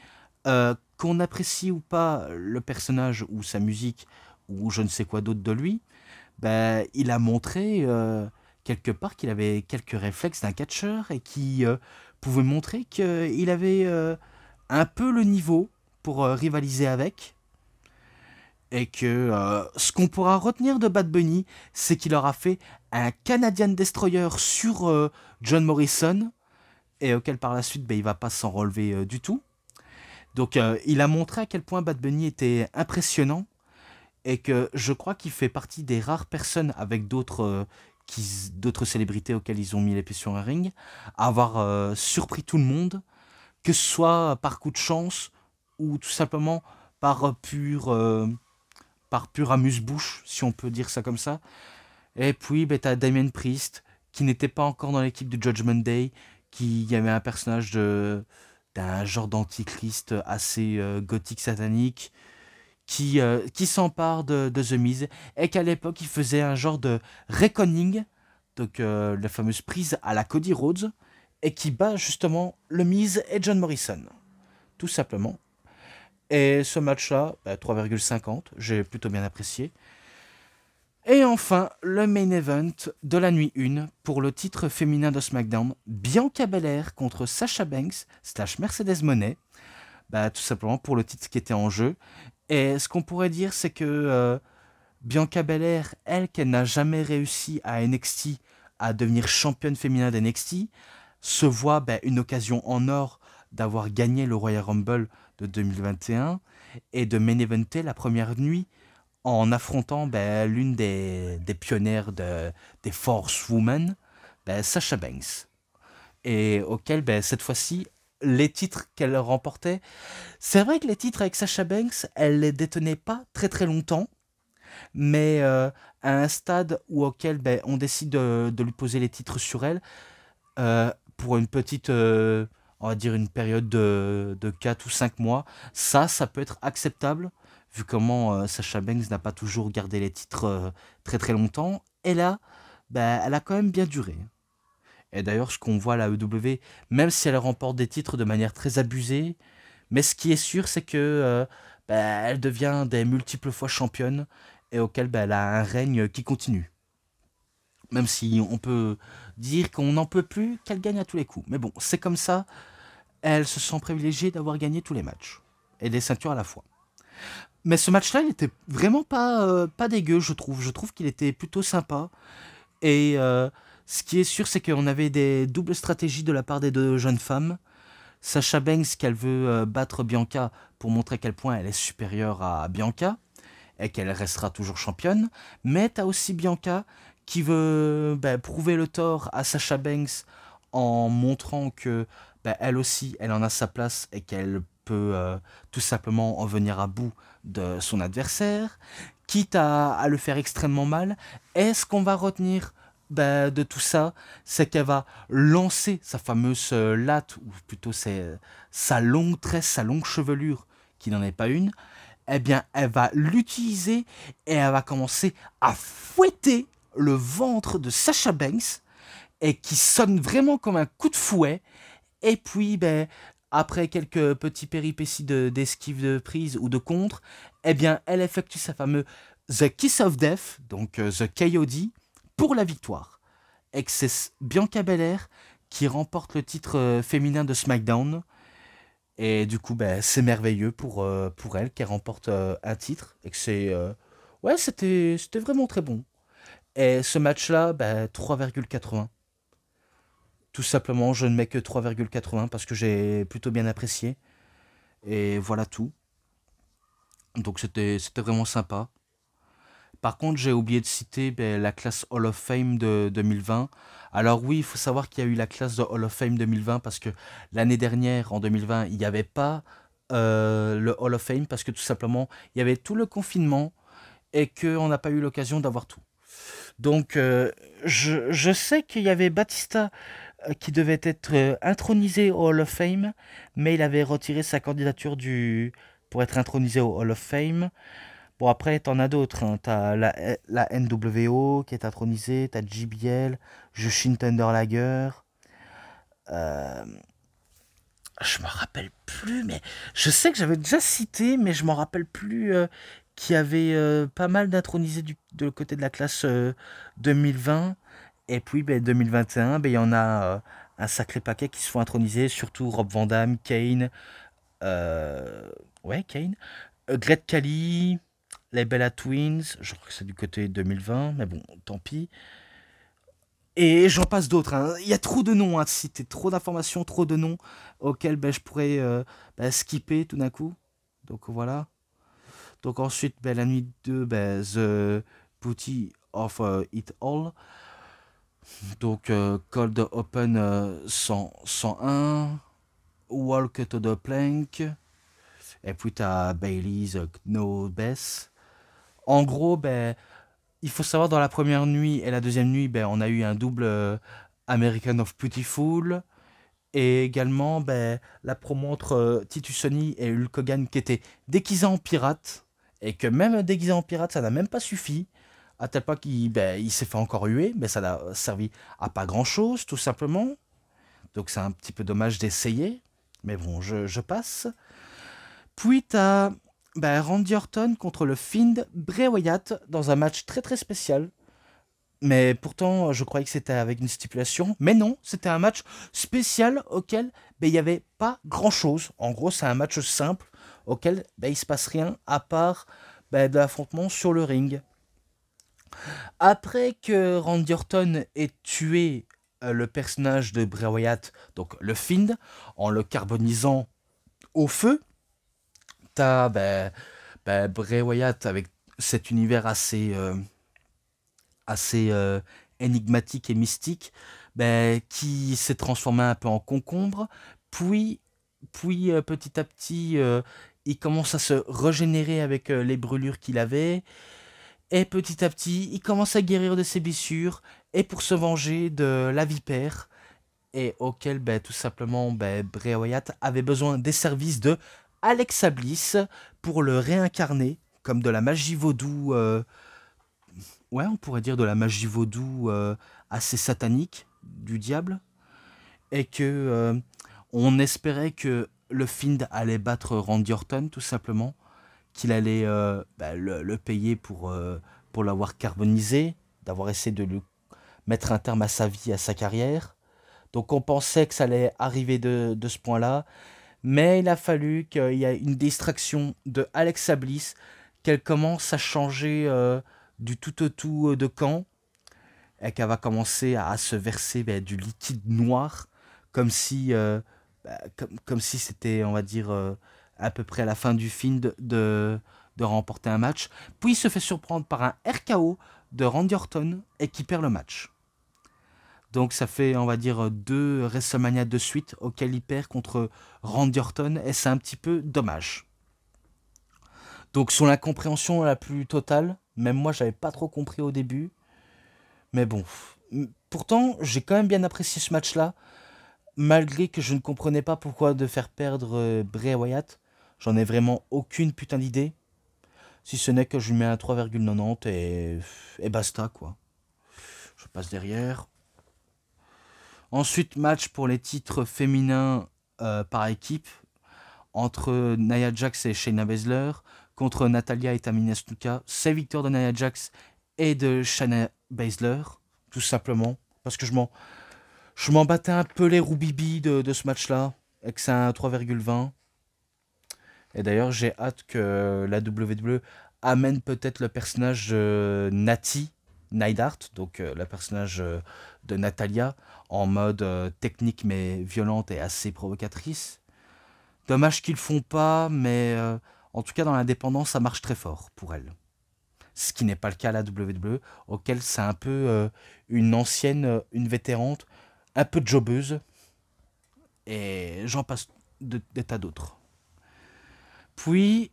qu'on apprécie ou pas le personnage ou sa musique ou je ne sais quoi d'autre de lui, il a montré quelque part qu'il avait quelques réflexes d'un catcheur et qui pouvait montrer qu'il avait un peu le niveau pour rivaliser avec. Et que ce qu'on pourra retenir de Bad Bunny, c'est qu'il aura fait un Canadian Destroyer sur John Morrison, et auquel par la suite, il va pas s'en relever du tout. Donc il a montré à quel point Bad Bunny était impressionnant, et que je crois qu'il fait partie des rares personnes avec d'autres célébrités auxquelles ils ont mis les pieds sur un ring, à avoir surpris tout le monde, que ce soit par coup de chance, ou tout simplement par pur amuse-bouche, si on peut dire ça comme ça. Et puis, ben, t'as Damien Priest, qui n'était pas encore dans l'équipe de Judgment Day, qui y avait un personnage d'un genre d'antichrist assez gothique satanique, qui s'empare de The Miz, et qu'à l'époque, il faisait un genre de reckoning, donc la fameuse prise à la Cody Rhodes, et qui bat justement le Miz et John Morrison, tout simplement. Et ce match-là, bah, 3,50, j'ai plutôt bien apprécié. Et enfin, le main event de la nuit 1 pour le titre féminin de SmackDown, Bianca Belair contre Sasha Banks / Mercedes Moné, bah, tout simplement pour le titre qui était en jeu. Et ce qu'on pourrait dire, c'est que Bianca Belair, elle, qu'elle n'a jamais réussi à NXT à devenir championne féminin d'NXT, se voit bah, une occasion en or d'avoir gagné le Royal Rumble de 2021 et de main eventer la première nuit en affrontant ben, l'une des pionnières des Force Women, ben, Sasha Banks. Et auquel, ben, cette fois-ci, les titres qu'elle remportait, c'est vrai que les titres avec Sasha Banks, elle les détenait pas très très longtemps, mais à un stade où auquel ben, on décide de lui poser les titres sur elle, pour une petite, on va dire une période de 4 ou 5 mois, ça peut être acceptable, vu comment Sasha Banks n'a pas toujours gardé les titres très très longtemps. Et là, bah, elle a quand même bien duré. Et d'ailleurs, ce qu'on voit à la EW, même si elle remporte des titres de manière très abusée, mais ce qui est sûr, c'est que bah, elle devient des multiples fois championne et auquel bah, elle a un règne qui continue. Même si on peut dire qu'on n'en peut plus, qu'elle gagne à tous les coups. Mais bon, c'est comme ça, elle se sent privilégiée d'avoir gagné tous les matchs. Et des ceintures à la fois. Mais ce match-là, il était vraiment pas dégueu, je trouve. Je trouve qu'il était plutôt sympa. Et ce qui est sûr, c'est qu'on avait des doubles stratégies de la part des deux jeunes femmes. Sasha Banks, qu'elle veut battre Bianca pour montrer à quel point elle est supérieure à Bianca et qu'elle restera toujours championne. Mais t'as aussi Bianca qui veut bah, prouver le tort à Sasha Banks en montrant que bah, elle aussi, elle en a sa place et qu'elle peut tout simplement en venir à bout de son adversaire, quitte à le faire extrêmement mal. Est-ce qu'on va retenir bah, de tout ça, c'est qu'elle va lancer sa fameuse latte, ou plutôt c'est sa longue tresse, sa longue chevelure, qui n'en est pas une, eh bien, elle va l'utiliser et elle va commencer à fouetter le ventre de Sasha Banks et qui sonne vraiment comme un coup de fouet. Et puis, ben, après quelques petits péripéties d'esquive de prise ou de contre, eh bien, elle effectue sa fameuse The Kiss of Death, donc The KOD, pour la victoire. Et que c'est Bianca Belair qui remporte le titre féminin de SmackDown. Et du coup, ben, c'est merveilleux pour elle qu'elle remporte un titre. Et que c'est. Ouais, c'était vraiment très bon. Et ce match-là, ben, 3,80. Tout simplement, je ne mets que 3,80 parce que j'ai plutôt bien apprécié. Et voilà tout. Donc c'était vraiment sympa. Par contre, j'ai oublié de citer ben, la classe Hall of Fame de 2020. Alors oui, il faut savoir qu'il y a eu la classe de Hall of Fame 2020 parce que l'année dernière, en 2020, il n'y avait pas le Hall of Fame parce que tout simplement, il y avait tout le confinement et qu'on n'a pas eu l'occasion d'avoir tout. Donc, je sais qu'il y avait Batista qui devait être intronisé au Hall of Fame, mais il avait retiré sa candidature pour être intronisé au Hall of Fame. Bon, après, t'en as d'autres. Hein. T'as la NWO qui est intronisée, t'as JBL, Jushin Thunder Liger. Euh, je me rappelle plus, mais je sais que j'avais déjà cité, mais je m'en rappelle plus qu'il y avait pas mal d'intronisés de côté de la classe 2020. Et puis ben, 2021, ben, il y en a un sacré paquet qui se font introniser, surtout Rob Van Dam, Kane, euh, ouais, Kane, Great Khali, les Bella Twins, je crois que c'est du côté 2020, mais bon, tant pis. Et j'en passe d'autres. Hein. Il y a trop de noms à citer, trop d'informations, trop de noms auxquels ben, je pourrais ben, skipper tout d'un coup. Donc voilà. Donc ensuite, ben, la nuit 2, ben, The Booty of It All. Donc Cold Open 101, Walk to the Plank. Et puis t'as Bailey's No Best. En gros, ben, il faut savoir, dans la première nuit et la deuxième nuit, ben, on a eu un double American of Beautiful. Et également la promo entre Titus Sonny et Hulk Hogan qui était déguisé en pirate. Et que même déguisé en pirate, ça n'a même pas suffi. À tel point qu'il s'est fait encore huer. Mais ça n'a servi à pas grand chose, tout simplement. Donc c'est un petit peu dommage d'essayer. Mais bon, je passe. Puis t'as Randy Orton contre le Fiend Bray Wyatt dans un match très très spécial. Mais pourtant, je croyais que c'était avec une stipulation. Mais non, c'était un match spécial auquel il n'y avait pas grand-chose. En gros, c'est un match simple auquel il ne se passe rien à part de l'affrontement sur le ring. Après que Randy Orton ait tué le personnage de Bray Wyatt, donc le Fiend, en le carbonisant au feu, t'as Bray Wyatt avec cet univers assez énigmatique et mystique, qui s'est transformé un peu en concombre, puis petit à petit, il commence à se régénérer avec les brûlures qu'il avait, et petit à petit, il commence à guérir de ses blessures, et pour se venger de la vipère, et auquel tout simplement Bray Wyatt avait besoin des services de Alexa Bliss pour le réincarner, comme de la magie vaudou. Ouais, on pourrait dire de la magie vaudou assez satanique du diable. Et que on espérait que le Fiend allait battre Randy Orton, tout simplement. Qu'il allait le payer pour l'avoir carbonisé, d'avoir essayé de lui mettre un terme à sa vie, à sa carrière. Donc on pensait que ça allait arriver de ce point-là. Mais il a fallu qu'il y ait une distraction de Alexa Bliss, qu'elle commence à changer du tout au tout de camp, et qu'elle va commencer à se verser du liquide noir, comme si, comme si c'était, on va dire, à peu près à la fin du film de remporter un match. Puis il se fait surprendre par un RKO de Randy Orton et qui perd le match. Donc ça fait, on va dire, 2 WrestleMania de suite auxquels il perd contre Randy Orton, et c'est un petit peu dommage. Donc sur la compréhension la plus totale, même moi j'avais pas trop compris au début, mais bon. Pourtant j'ai quand même bien apprécié ce match-là, malgré que je ne comprenais pas pourquoi de faire perdre Bray Wyatt. J'en ai vraiment aucune putain d'idée, si ce n'est que je lui mets un 3,90 et basta quoi. Je passe derrière. Ensuite, match pour les titres féminins par équipe entre Nia Jax et Shayna Baszler contre Natalya et Tamina Snuka. C'est victoire de Nia Jax et de Shayna Baszler, tout simplement. Parce que je m'en battais un peu les roubibis de ce match-là, et que c'est un 3,20. Et d'ailleurs, j'ai hâte que la WWE amène peut-être le personnage de Natty Neidhart, donc le personnage de Natalya, en mode technique mais violente et assez provocatrice. Dommage qu'ils le font pas, mais en tout cas dans l'indépendance, ça marche très fort pour elle. Ce qui n'est pas le cas à la WWE, auquel c'est un peu une ancienne, une vétérante, un peu jobbeuse, et j'en passe des tas d'autres. Puis,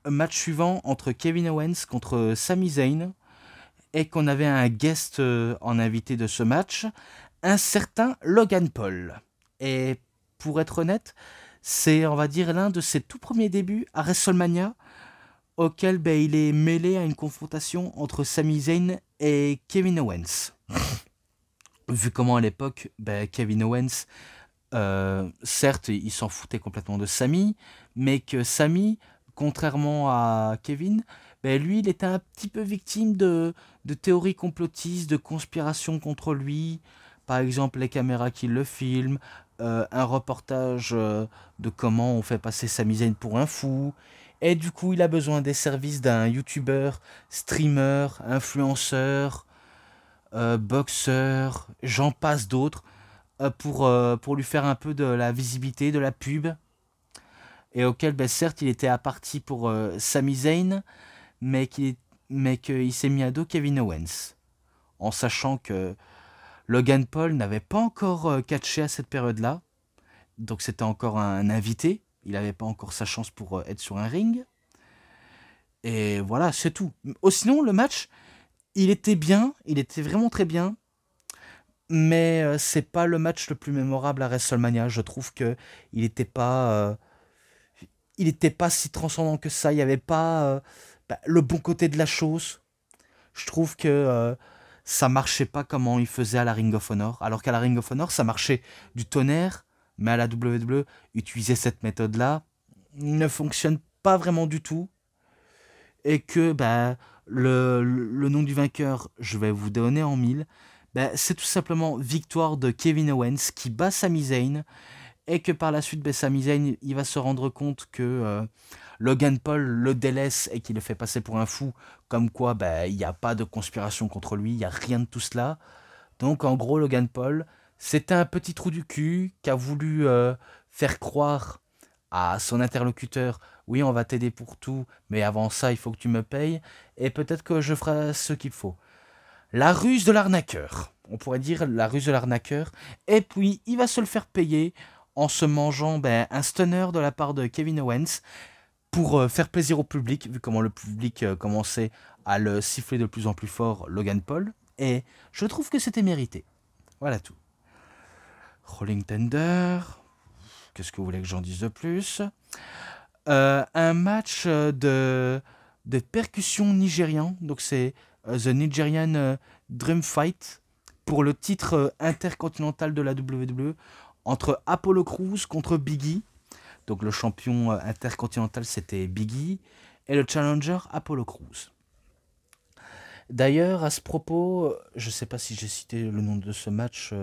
match suivant entre Kevin Owens contre Sami Zayn, et qu'on avait un guest en invité de ce match, un certain Logan Paul. Et pour être honnête, c'est, on va dire, l'un de ses tout premiers débuts à WrestleMania, auquel il est mêlé à une confrontation entre Sami Zayn et Kevin Owens. Vu comment à l'époque, Kevin Owens, certes, il s'en foutait complètement de Sami, mais que Sami, contrairement à Kevin, lui, il était un petit peu victime de théories complotistes, de conspirations contre lui. Par exemple, les caméras qui le filment, un reportage de comment on fait passer Sami Zayn pour un fou. Et du coup, il a besoin des services d'un youtubeur, streamer, influenceur, boxeur, j'en passe d'autres, pour lui faire un peu de la visibilité, de la pub. Et auquel, certes, il était à partie pour Sami Zayn, mais qu'il s'est mis à dos Kevin Owens. En sachant que Logan Paul n'avait pas encore catché à cette période-là. Donc c'était encore un invité. Il n'avait pas encore sa chance pour être sur un ring. Et voilà, c'est tout. Sinon, le match Il était bien, il était vraiment très bien, mais c'est pas le match le plus mémorable à WrestleMania. Je trouve que il était pas si transcendant que ça. Il y avait pas le bon côté de la chose. Je trouve que ça marchait pas comment il faisait à la Ring of Honor. Alors qu'à la Ring of Honor, ça marchait du tonnerre, mais à la WWE, utiliser cette méthode-là ne fonctionne pas vraiment du tout. Et que le nom du vainqueur, je vais vous donner en mille, c'est tout simplement victoire de Kevin Owens qui bat Sami Zayn. Et que par la suite, Sami Zayn, il va se rendre compte que Logan Paul le délaisse et qu'il le fait passer pour un fou, comme quoi il n'y a pas de conspiration contre lui, il n'y a rien de tout cela. Donc en gros, Logan Paul, c'était un petit trou du cul qui a voulu faire croire à son interlocuteur, oui, on va t'aider pour tout, mais avant ça, il faut que tu me payes, et peut-être que je ferai ce qu'il faut. La ruse de l'arnaqueur, on pourrait dire la ruse de l'arnaqueur, et puis il va se le faire payer en se mangeant un stunner de la part de Kevin Owens pour faire plaisir au public, vu comment le public commençait à le siffler de plus en plus fort Logan Paul, et je trouve que c'était mérité. Voilà tout. Rolling Thunder, qu'est-ce que vous voulez que j'en dise de plus? Un match de percussion nigérian, donc c'est The Nigerian Drum Fight pour le titre intercontinental de la WWE entre Apollo Crews contre Big E. Donc le champion intercontinental c'était Big E et le challenger Apollo Crews. D'ailleurs, à ce propos, je ne sais pas si j'ai cité le nom de ce match,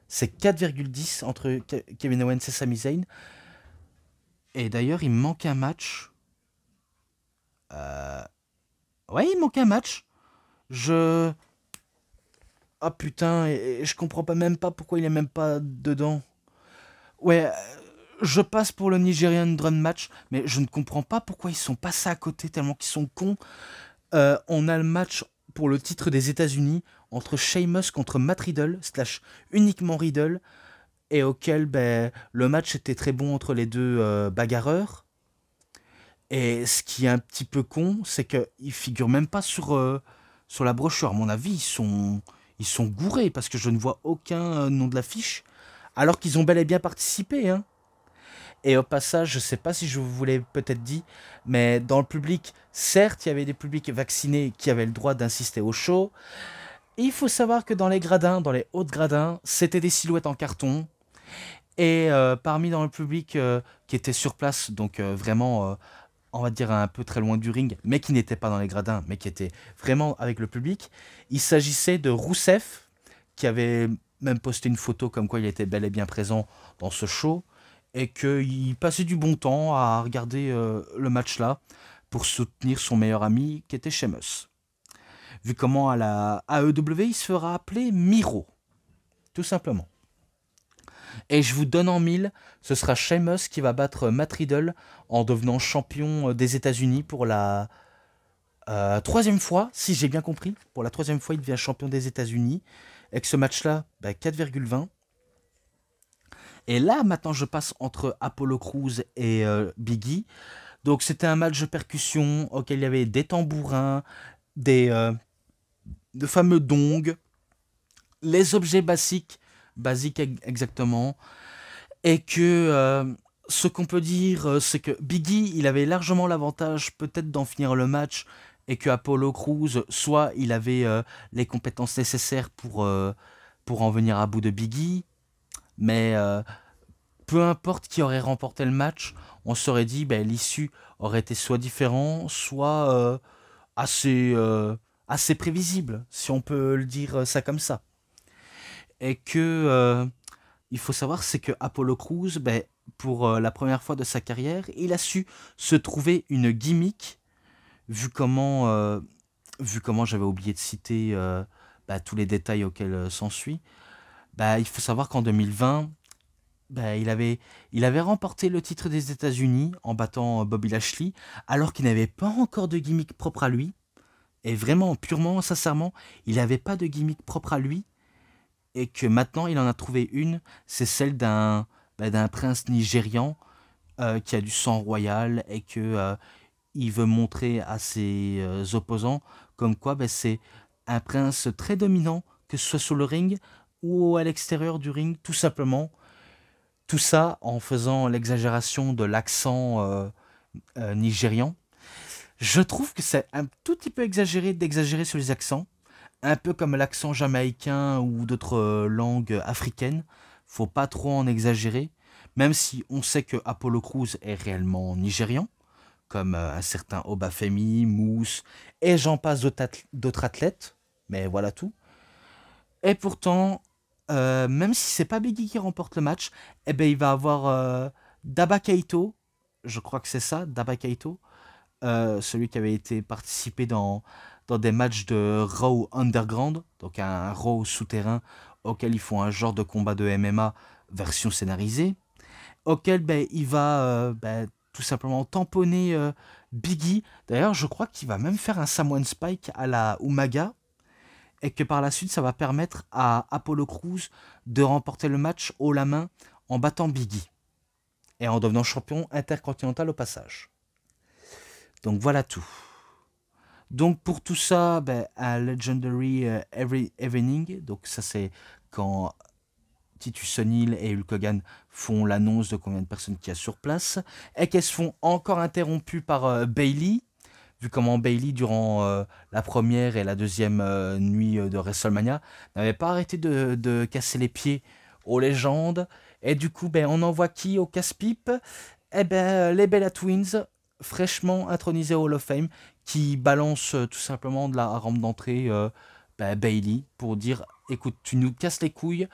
c'est 4,10 entre Kevin Owens et Sami Zayn. Et d'ailleurs, il me manque un match. Ouais, il manque un match. Je... Ah putain, et je comprends pas même pas pourquoi il est même pas dedans. Ouais, je passe pour le Nigerian Drum Match, mais je ne comprends pas pourquoi ils sont passés à côté tellement qu'ils sont cons. On a le match pour le titre des États-Unis entre Sheamus contre Matt Riddle, / uniquement Riddle, et auquel le match était très bon entre les deux bagarreurs. Et ce qui est un petit peu con, c'est qu'ils figurent même pas sur la brochure. À mon avis, ils sont gourés parce que je ne vois aucun nom de l'affiche, alors qu'ils ont bel et bien participé. Hein. Et au passage, je ne sais pas si je vous l'ai peut-être dit, mais dans le public, certes, il y avait des publics vaccinés qui avaient le droit d'insister au show. Et il faut savoir que dans les gradins, dans les hauts gradins, c'était des silhouettes en carton. Et parmi dans le public qui était sur place, donc vraiment on va dire un peu très loin du ring, mais qui n'était pas dans les gradins, mais qui était vraiment avec le public. Il s'agissait de Rousseff, qui avait même posté une photo comme quoi il était bel et bien présent dans ce show, et qu'il passait du bon temps à regarder le match là, pour soutenir son meilleur ami, qui était Sheamus. Vu comment à la AEW, il se fera appeler Miro, tout simplement. Et je vous donne en mille, ce sera Sheamus qui va battre Matt Riddle en devenant champion des États-Unis pour la troisième fois, si j'ai bien compris. Pour la troisième fois, il devient champion des États-Unis. Avec ce match-là, 4,20. Et là, maintenant, je passe entre Apollo Crews et Big E. Donc, c'était un match de percussion auquel il y avait des tambourins, de fameux dongs, les objets basiques exactement. Et que ce qu'on peut dire, c'est que Biggie, il avait largement l'avantage peut-être d'en finir le match et que Apollo Crews, soit il avait les compétences nécessaires pour en venir à bout de Biggie, mais peu importe qui aurait remporté le match, on s'aurait dit l'issue aurait été soit différent, soit assez prévisible, si on peut le dire ça comme ça. Et que il faut savoir, c'est que Apollo Crews, pour la première fois de sa carrière, il a su se trouver une gimmick, vu comment j'avais oublié de citer tous les détails auxquels s'ensuit. Il faut savoir qu'en 2020, il avait remporté le titre des États-Unis en battant Bobby Lashley, alors qu'il n'avait pas encore de gimmick propre à lui. Et vraiment, purement, sincèrement, il n'avait pas de gimmick propre à lui. Et que maintenant il en a trouvé une, c'est celle d'un prince nigérian qui a du sang royal et que il veut montrer à ses opposants comme quoi c'est un prince très dominant, que ce soit sur le ring ou à l'extérieur du ring, tout simplement. Tout ça en faisant l'exagération de l'accent nigérian. Je trouve que c'est un tout petit peu exagéré d'exagérer sur les accents, un peu comme l'accent jamaïcain ou d'autres langues africaines. Faut pas trop en exagérer, même si on sait que Apollo Crews est réellement nigérian, comme un certain Obafemi, Mousse, et j'en passe d'autres athlètes, mais voilà tout. Et pourtant, même si c'est pas Biggie qui remporte le match, eh ben il va avoir Daba Kaito, je crois que c'est ça, Daba Kaito, celui qui avait été participé dans des matchs de Raw Underground, donc un Raw souterrain auquel ils font un genre de combat de MMA version scénarisée, auquel il va tout simplement tamponner Biggie. D'ailleurs, je crois qu'il va même faire un Samoan Spike à la Umaga, et que par la suite, ça va permettre à Apollo Crews de remporter le match haut la main en battant Biggie, et en devenant champion intercontinental au passage. Donc voilà tout. Donc pour tout ça, un Legendary Evening, donc ça c'est quand Titus O'Neil et Hulk Hogan font l'annonce de combien de personnes qu'il y a sur place, et qu'elles se font encore interrompues par Bayley, vu comment Bayley, durant la première et la deuxième nuit de WrestleMania, n'avait pas arrêté de casser les pieds aux légendes, et du coup on envoie qui au casse-pipe? Eh ben les Bella Twins, fraîchement intronisés au Hall of Fame, qui balancent tout simplement de la rampe d'entrée Bayley pour dire écoute, tu nous casses les couilles,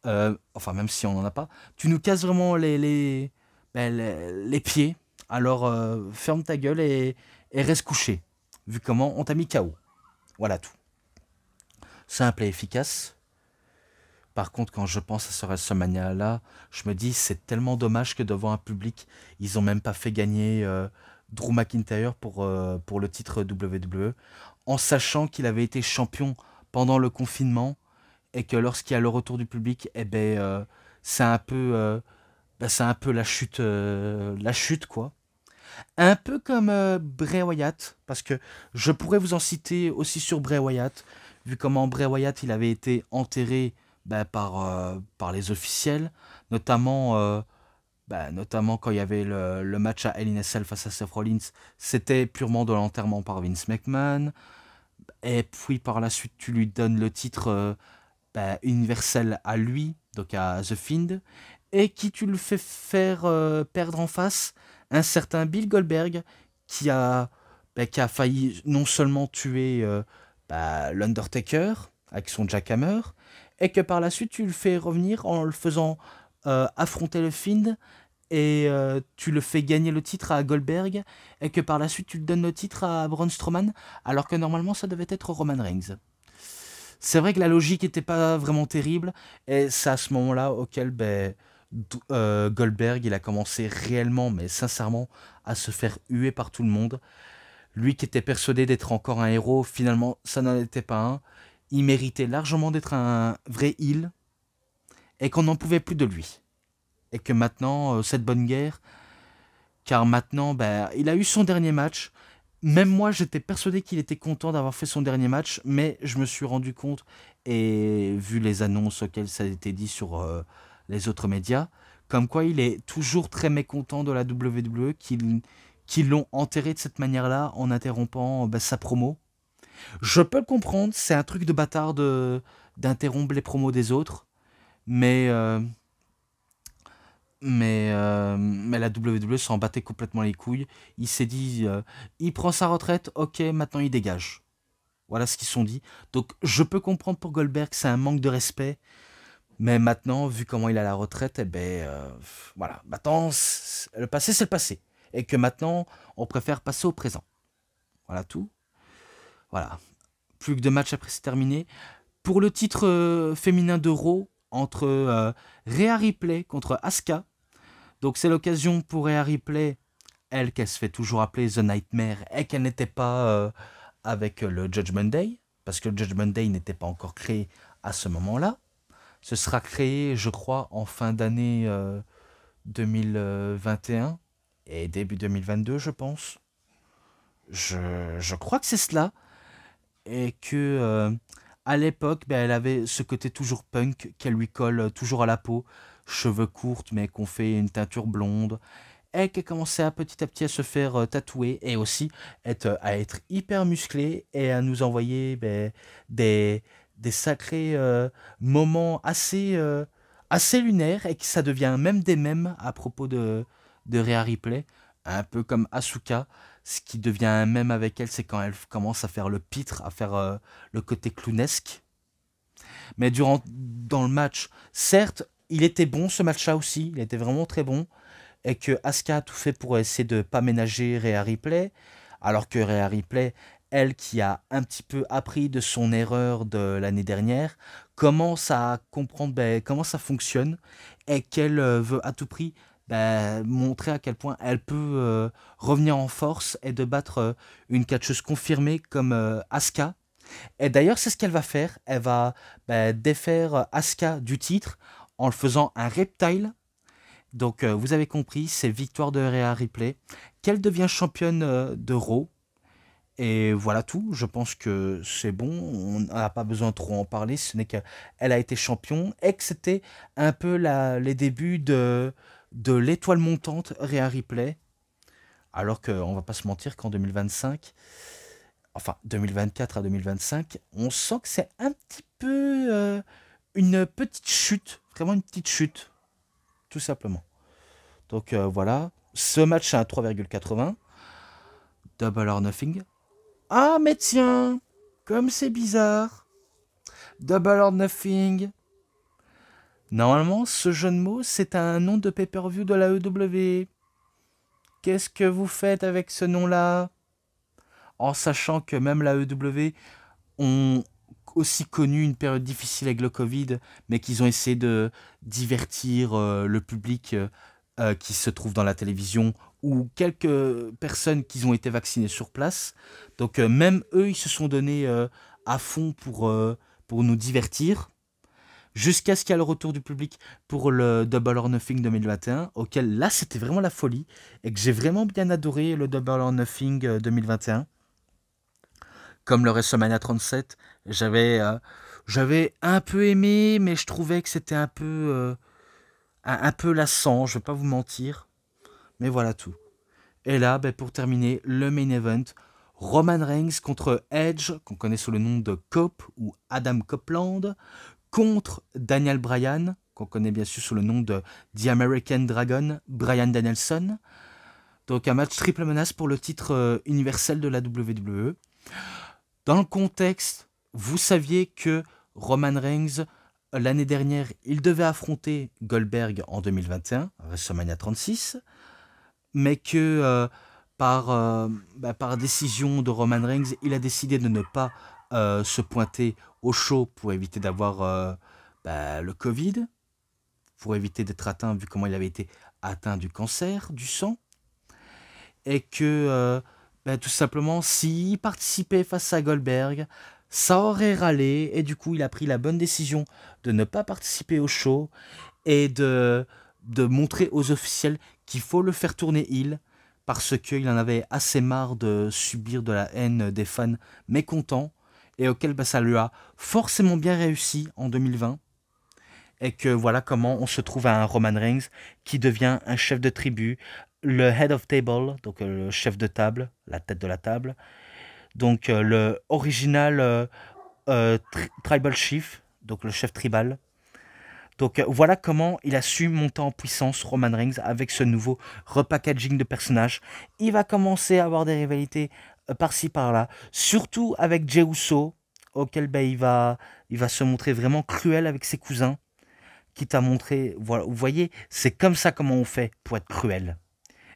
enfin même si on n'en a pas, tu nous casses vraiment les pieds, alors ferme ta gueule et reste couché, vu comment on t'a mis KO. Voilà tout. Simple et efficace. Par contre, quand je pense à ce WrestleMania-là, je me dis c'est tellement dommage que devant un public, ils ont même pas fait gagner Drew McIntyre pour le titre WWE, en sachant qu'il avait été champion pendant le confinement, et que lorsqu'il y a le retour du public, c'est un peu, c'est un peu la chute quoi. Un peu comme Bray Wyatt, parce que je pourrais vous en citer aussi sur Bray Wyatt, vu comment Bray Wyatt il avait été enterré par les officiels, notamment, notamment quand il y avait le match à Hell in a Cell face à Seth Rollins, c'était purement de l'enterrement par Vince McMahon, et puis par la suite tu lui donnes le titre universel à lui, donc à The Fiend, et qui tu le fais faire perdre en face un certain Bill Goldberg qui a failli non seulement tuer l'Undertaker avec son jackhammer, et que par la suite tu le fais revenir en le faisant affronter le Fiend, et tu le fais gagner le titre à Goldberg, et que par la suite tu le donnes le titre à Braun Strowman, alors que normalement ça devait être Roman Reigns. C'est vrai que la logique n'était pas vraiment terrible, et c'est à ce moment-là auquel Goldberg il a commencé réellement, mais sincèrement, à se faire huer par tout le monde. Lui qui était persuadé d'être encore un héros, finalement ça n'en était pas un. Il méritait largement d'être un vrai heel, et qu'on n'en pouvait plus de lui. Et que maintenant, cette bonne guerre, car maintenant, il a eu son dernier match. Même moi, j'étais persuadé qu'il était content d'avoir fait son dernier match, mais je me suis rendu compte, et vu les annonces auxquelles ça a été dit sur les autres médias, comme quoi il est toujours très mécontent de la WWE, qu'ils l'ont enterré de cette manière-là, en interrompant sa promo. Je peux le comprendre, c'est un truc de bâtard d'interrompre les promos des autres, mais... mais la WWE s'en battait complètement les couilles. Il s'est dit, il prend sa retraite, ok, maintenant il dégage. Voilà ce qu'ils se sont dit. Donc je peux comprendre pour Goldberg, c'est un manque de respect. Mais maintenant, vu comment il a la retraite, voilà. Maintenant, le passé, c'est le passé. Et que maintenant, on préfère passer au présent. Voilà tout. Voilà. Plus que deux matchs après, c'est terminé. Pour le titre féminin de Raw, entre Rhea Ripley contre Asuka. Donc c'est l'occasion pour Rhea Ripley, elle, qu'elle se fait toujours appeler The Nightmare, et qu'elle n'était pas avec le Judgment Day, parce que le Judgment Day n'était pas encore créé à ce moment-là. Ce sera créé, je crois, en fin d'année 2021 et début 2022, je pense. Je crois que c'est cela. et que à l'époque, ben, elle avait ce côté toujours punk qu'elle lui colle toujours à la peau, cheveux courts mais qu'on fait une teinture blonde, et qui commençait à petit à se faire tatouer et aussi à être hyper musclée et à nous envoyer ben, des, des sacrés moments assez lunaires et que ça devient même des mèmes à propos de Rhea Ripley, un peu comme Asuka. Ce qui devient un mème avec elle, c'est quand elle commence à faire le pitre, à faire le côté clownesque. Mais dans le match, certes, il était bon ce match-là aussi, il était vraiment très bon et que Asuka a tout fait pour essayer de pas ménager Rhea Ripley, alors que Rhea Ripley, elle qui a un petit peu appris de son erreur de l'année dernière, commence à comprendre ben, comment ça fonctionne et qu'elle veut à tout prix ben, montrer à quel point elle peut revenir en force et de battre une catcheuse confirmée comme Asuka. Et d'ailleurs, c'est ce qu'elle va faire. Elle va ben, défaire Asuka du titre en le faisant un reptile. Donc, vous avez compris, c'est victoire de Rhea Ripley, qu'elle devient championne de Raw. Et voilà tout, je pense que c'est bon, on n'a pas besoin de trop en parler, ce n'est qu'elle a été championne et que c'était un peu les débuts de l'étoile montante Rhea Ripley. Alors qu'on va pas se mentir qu'en 2025, enfin 2024 à 2025, on sent que c'est un petit peu une petite chute, vraiment une petite chute, tout simplement. Donc voilà, ce match est à 3,80. Double or Nothing. Ah mais tiens, comme c'est bizarre. Double or Nothing. Normalement, ce jeu de mots, c'est un nom de pay-per-view de la EW. Qu'est-ce que vous faites avec ce nom-là? En sachant que même la EW ont aussi connu une période difficile avec le Covid, mais qu'ils ont essayé de divertir le public qui se trouve dans la télévision ou quelques personnes qui ont été vaccinées sur place. Donc même eux, ils se sont donnés à fond pour nous divertir. Jusqu'à ce qu'il y ait le retour du public pour le Double or Nothing 2021, auquel là c'était vraiment la folie, et que j'ai vraiment bien adoré le Double or Nothing 2021. Comme le WrestleMania 37, j'avais un peu aimé, mais je trouvais que c'était un peu lassant, je vais pas vous mentir. Mais voilà tout. Et là, ben, pour terminer, le main event, Roman Reigns contre Edge, qu'on connaît sous le nom de Cope ou Adam Copeland, contre Daniel Bryan, qu'on connaît bien sûr sous le nom de The American Dragon, Bryan Danielson. Donc un match triple menace pour le titre universel de la WWE. Dans le contexte, vous saviez que Roman Reigns, l'année dernière, il devait affronter Goldberg en 2021, WrestleMania 36, mais que par décision de Roman Reigns, il a décidé de ne pas se pointer au show pour éviter d'avoir le Covid, pour éviter d'être atteint vu comment il avait été atteint du cancer du sang, et que tout simplement, s'il participait face à Goldberg, ça aurait râlé, et du coup, il a pris la bonne décision de ne pas participer au show et de montrer aux officiels qu'il faut le faire tourner heel, parce qu'il en avait assez marre de subir de la haine des fans mécontents, et auquel ça lui a forcément bien réussi en 2020. Et que voilà comment on se trouve à un Roman Reigns qui devient un chef de tribu, le head of table, donc le chef de table, la tête de la table, donc le original tribal chief, donc le chef tribal. Donc voilà comment il a su monter en puissance Roman Reigns avec ce nouveau repackaging de personnages. Il va commencer à avoir des rivalités par-ci par-là, surtout avec Jey Uso, auquel il va se montrer vraiment cruel avec ses cousins, qui t'a montré, voilà, vous voyez, c'est comme ça comment on fait pour être cruel,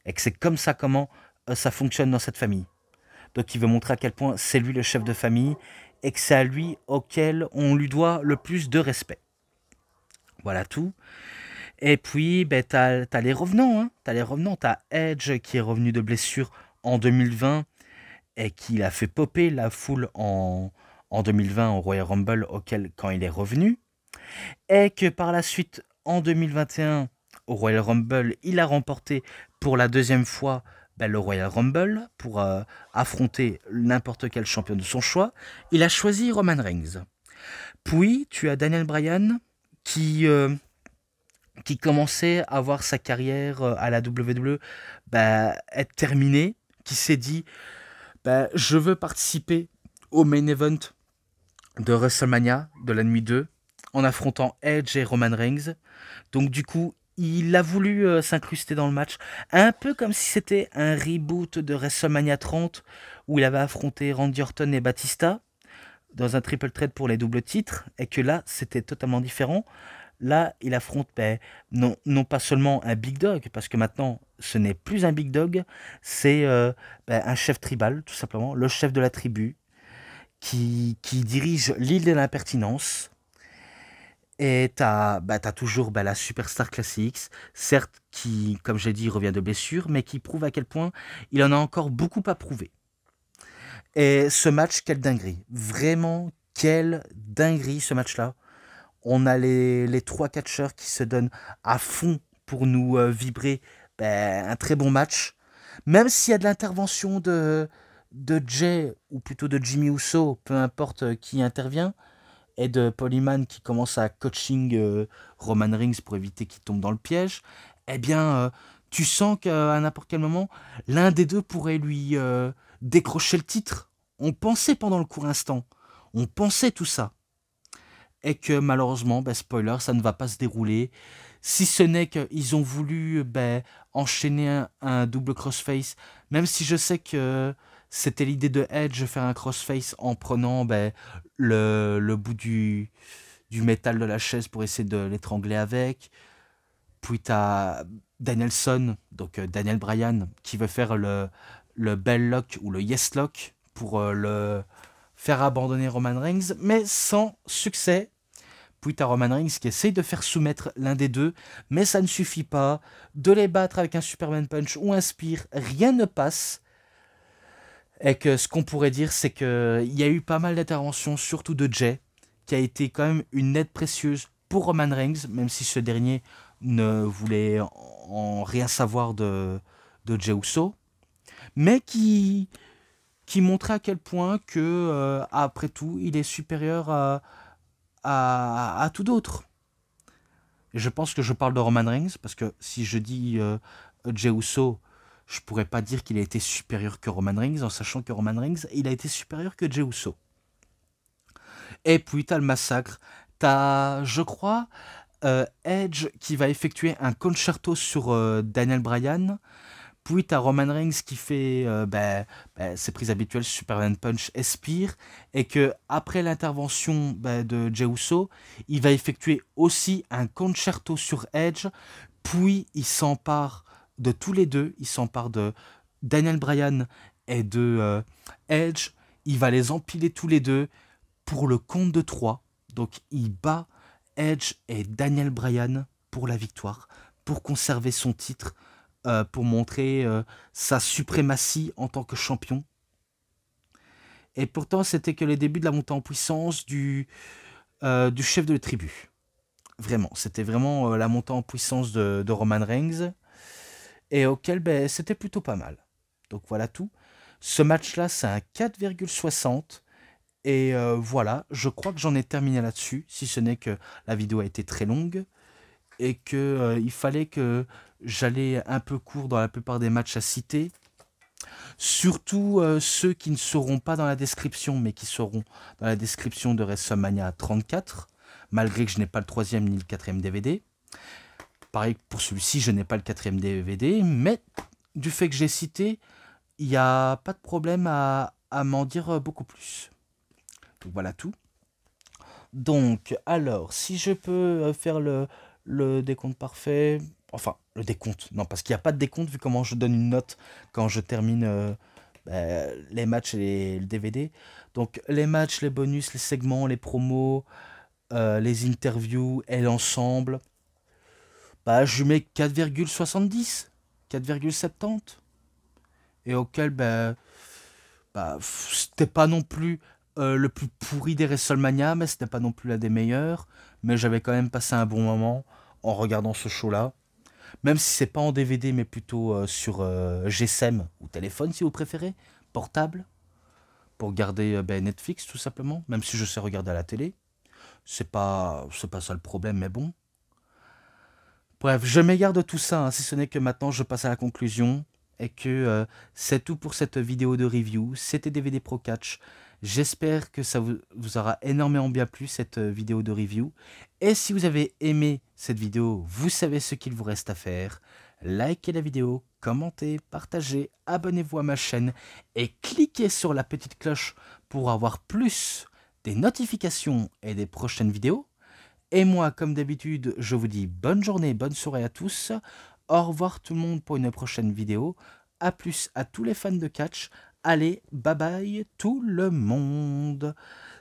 et que c'est comme ça comment ça fonctionne dans cette famille. Donc il veut montrer à quel point c'est lui le chef de famille, et que c'est à lui auquel on lui doit le plus de respect. Voilà tout. Et puis, ben, t'as les revenants. Hein. T'as les revenants. T'as Edge qui est revenu de blessure en 2020 et qui a fait popper la foule en 2020 au Royal Rumble quand il est revenu. Et que par la suite, en 2021, au Royal Rumble, il a remporté pour la deuxième fois le Royal Rumble pour affronter n'importe quel champion de son choix. Il a choisi Roman Reigns. Puis tu as Daniel Bryan qui, euh, qui commençait à voir sa carrière à la WWE être terminée, qui s'est dit je veux participer au main event de WrestleMania de la nuit 2 en affrontant Edge et Roman Reigns. Donc du coup, il a voulu s'incruster dans le match, un peu comme si c'était un reboot de WrestleMania 30 où il avait affronté Randy Orton et Batista dans un triple threat pour les doubles titres, et que là, c'était totalement différent. Là, il affronte non pas seulement un big dog, parce que maintenant, ce n'est plus un big dog, c'est un chef tribal, tout simplement, le chef de la tribu, qui dirige l'île de l'impertinence. Et t'as toujours la Superstar Classics, certes qui, comme j'ai dit, revient de blessure, mais qui prouve à quel point il en a encore beaucoup à prouver. Et ce match, quelle dinguerie. Vraiment, quelle dinguerie ce match-là. On a les trois catcheurs qui se donnent à fond pour nous vibrer un très bon match. Même s'il y a de l'intervention de Jay, ou plutôt de Jimmy Uso, peu importe qui intervient, et de Paul Heyman qui commence à coaching Roman Reigns pour éviter qu'il tombe dans le piège, eh bien, tu sens qu'à n'importe quel moment, l'un des deux pourrait lui décrocher le titre. On pensait pendant le court instant, on pensait tout ça. Et que malheureusement, spoiler, ça ne va pas se dérouler. Si ce n'est qu'ils ont voulu enchaîner un double crossface, même si je sais que c'était l'idée de Edge de faire un crossface en prenant le bout du métal de la chaise pour essayer de l'étrangler avec. Puis t'as Danielson, donc Daniel Bryan, qui veut faire le Bell Lock ou le Yes Lock pour le faire abandonner Roman Reigns, mais sans succès. Puis t'as Roman Reigns qui essaye de faire soumettre l'un des deux, mais ça ne suffit pas. De les battre avec un Superman Punch ou un Spear, rien ne passe. Et que ce qu'on pourrait dire, c'est qu'il y a eu pas mal d'interventions, surtout de Jay, qui a été quand même une aide précieuse pour Roman Reigns, même si ce dernier ne voulait en rien savoir de Jey Uso, mais qui montrait à quel point que, après tout, il est supérieur à tout d'autre. Je pense que je parle de Roman Reigns, parce que si je dis Jey Uso, je pourrais pas dire qu'il a été supérieur que Roman Reigns, en sachant que Roman Reigns, il a été supérieur que Jey Uso. Et puis t'as le massacre, t'as, je crois, Edge qui va effectuer un concerto sur Daniel Bryan. Puis t'as Roman Reigns qui fait ses prises habituelles, Superman Punch et Spear, et que après l'intervention de Jey Uso, il va effectuer aussi un concerto sur Edge. Puis il s'empare de tous les deux, il s'empare de Daniel Bryan et de Edge. Il va les empiler tous les deux pour le compte de 3. Donc il bat Edge et Daniel Bryan pour la victoire, pour conserver son titre, pour montrer sa suprématie en tant que champion. Et pourtant, c'était que les débuts de la montée en puissance du chef de la tribu. Vraiment, c'était vraiment la montée en puissance de Roman Reigns, et auquel c'était plutôt pas mal. Donc voilà tout. Ce match-là, c'est un 4,60. Et voilà, je crois que j'en ai terminé là-dessus, si ce n'est que la vidéo a été très longue et que il fallait que j'allais un peu court dans la plupart des matchs à citer. Surtout ceux qui ne seront pas dans la description, mais qui seront dans la description de WrestleMania 34, malgré que je n'ai pas le troisième ni le quatrième DVD. Pareil pour celui-ci, je n'ai pas le quatrième DVD, mais du fait que j'ai cité, il n'y a pas de problème à m'en dire beaucoup plus. Donc voilà tout. Donc, alors, si je peux faire le décompte parfait, enfin, le décompte, non, parce qu'il n'y a pas de décompte vu comment je donne une note quand je termine les matchs et le DVD. Donc, les matchs, les bonus, les segments, les promos, les interviews et l'ensemble, je mets 4,70, 4,70. Et auquel, c'était pas non plus le plus pourri des WrestleMania, mais c'était pas non plus l'un des meilleurs. Mais j'avais quand même passé un bon moment en regardant ce show-là. Même si c'est pas en DVD, mais plutôt sur GSM ou téléphone si vous préférez, portable, pour regarder Netflix tout simplement, même si je sais regarder à la télé. C'est pas ça le problème, mais bon. Bref, je m'égare de tout ça, hein, si ce n'est que maintenant je passe à la conclusion et que c'est tout pour cette vidéo de review. C'était DVD Pro Catch. J'espère que ça vous aura énormément bien plu cette vidéo de review. Et si vous avez aimé cette vidéo, vous savez ce qu'il vous reste à faire. Likez la vidéo, commentez, partagez, abonnez-vous à ma chaîne et cliquez sur la petite cloche pour avoir plus des notifications et des prochaines vidéos. Et moi, comme d'habitude, je vous dis bonne journée, bonne soirée à tous. Au revoir tout le monde pour une prochaine vidéo. A plus à tous les fans de catch. Allez, bye bye tout le monde.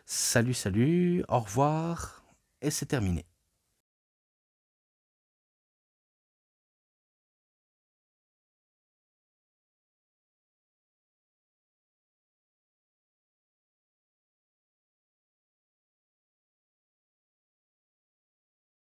Salut, salut, au revoir. Et c'est terminé.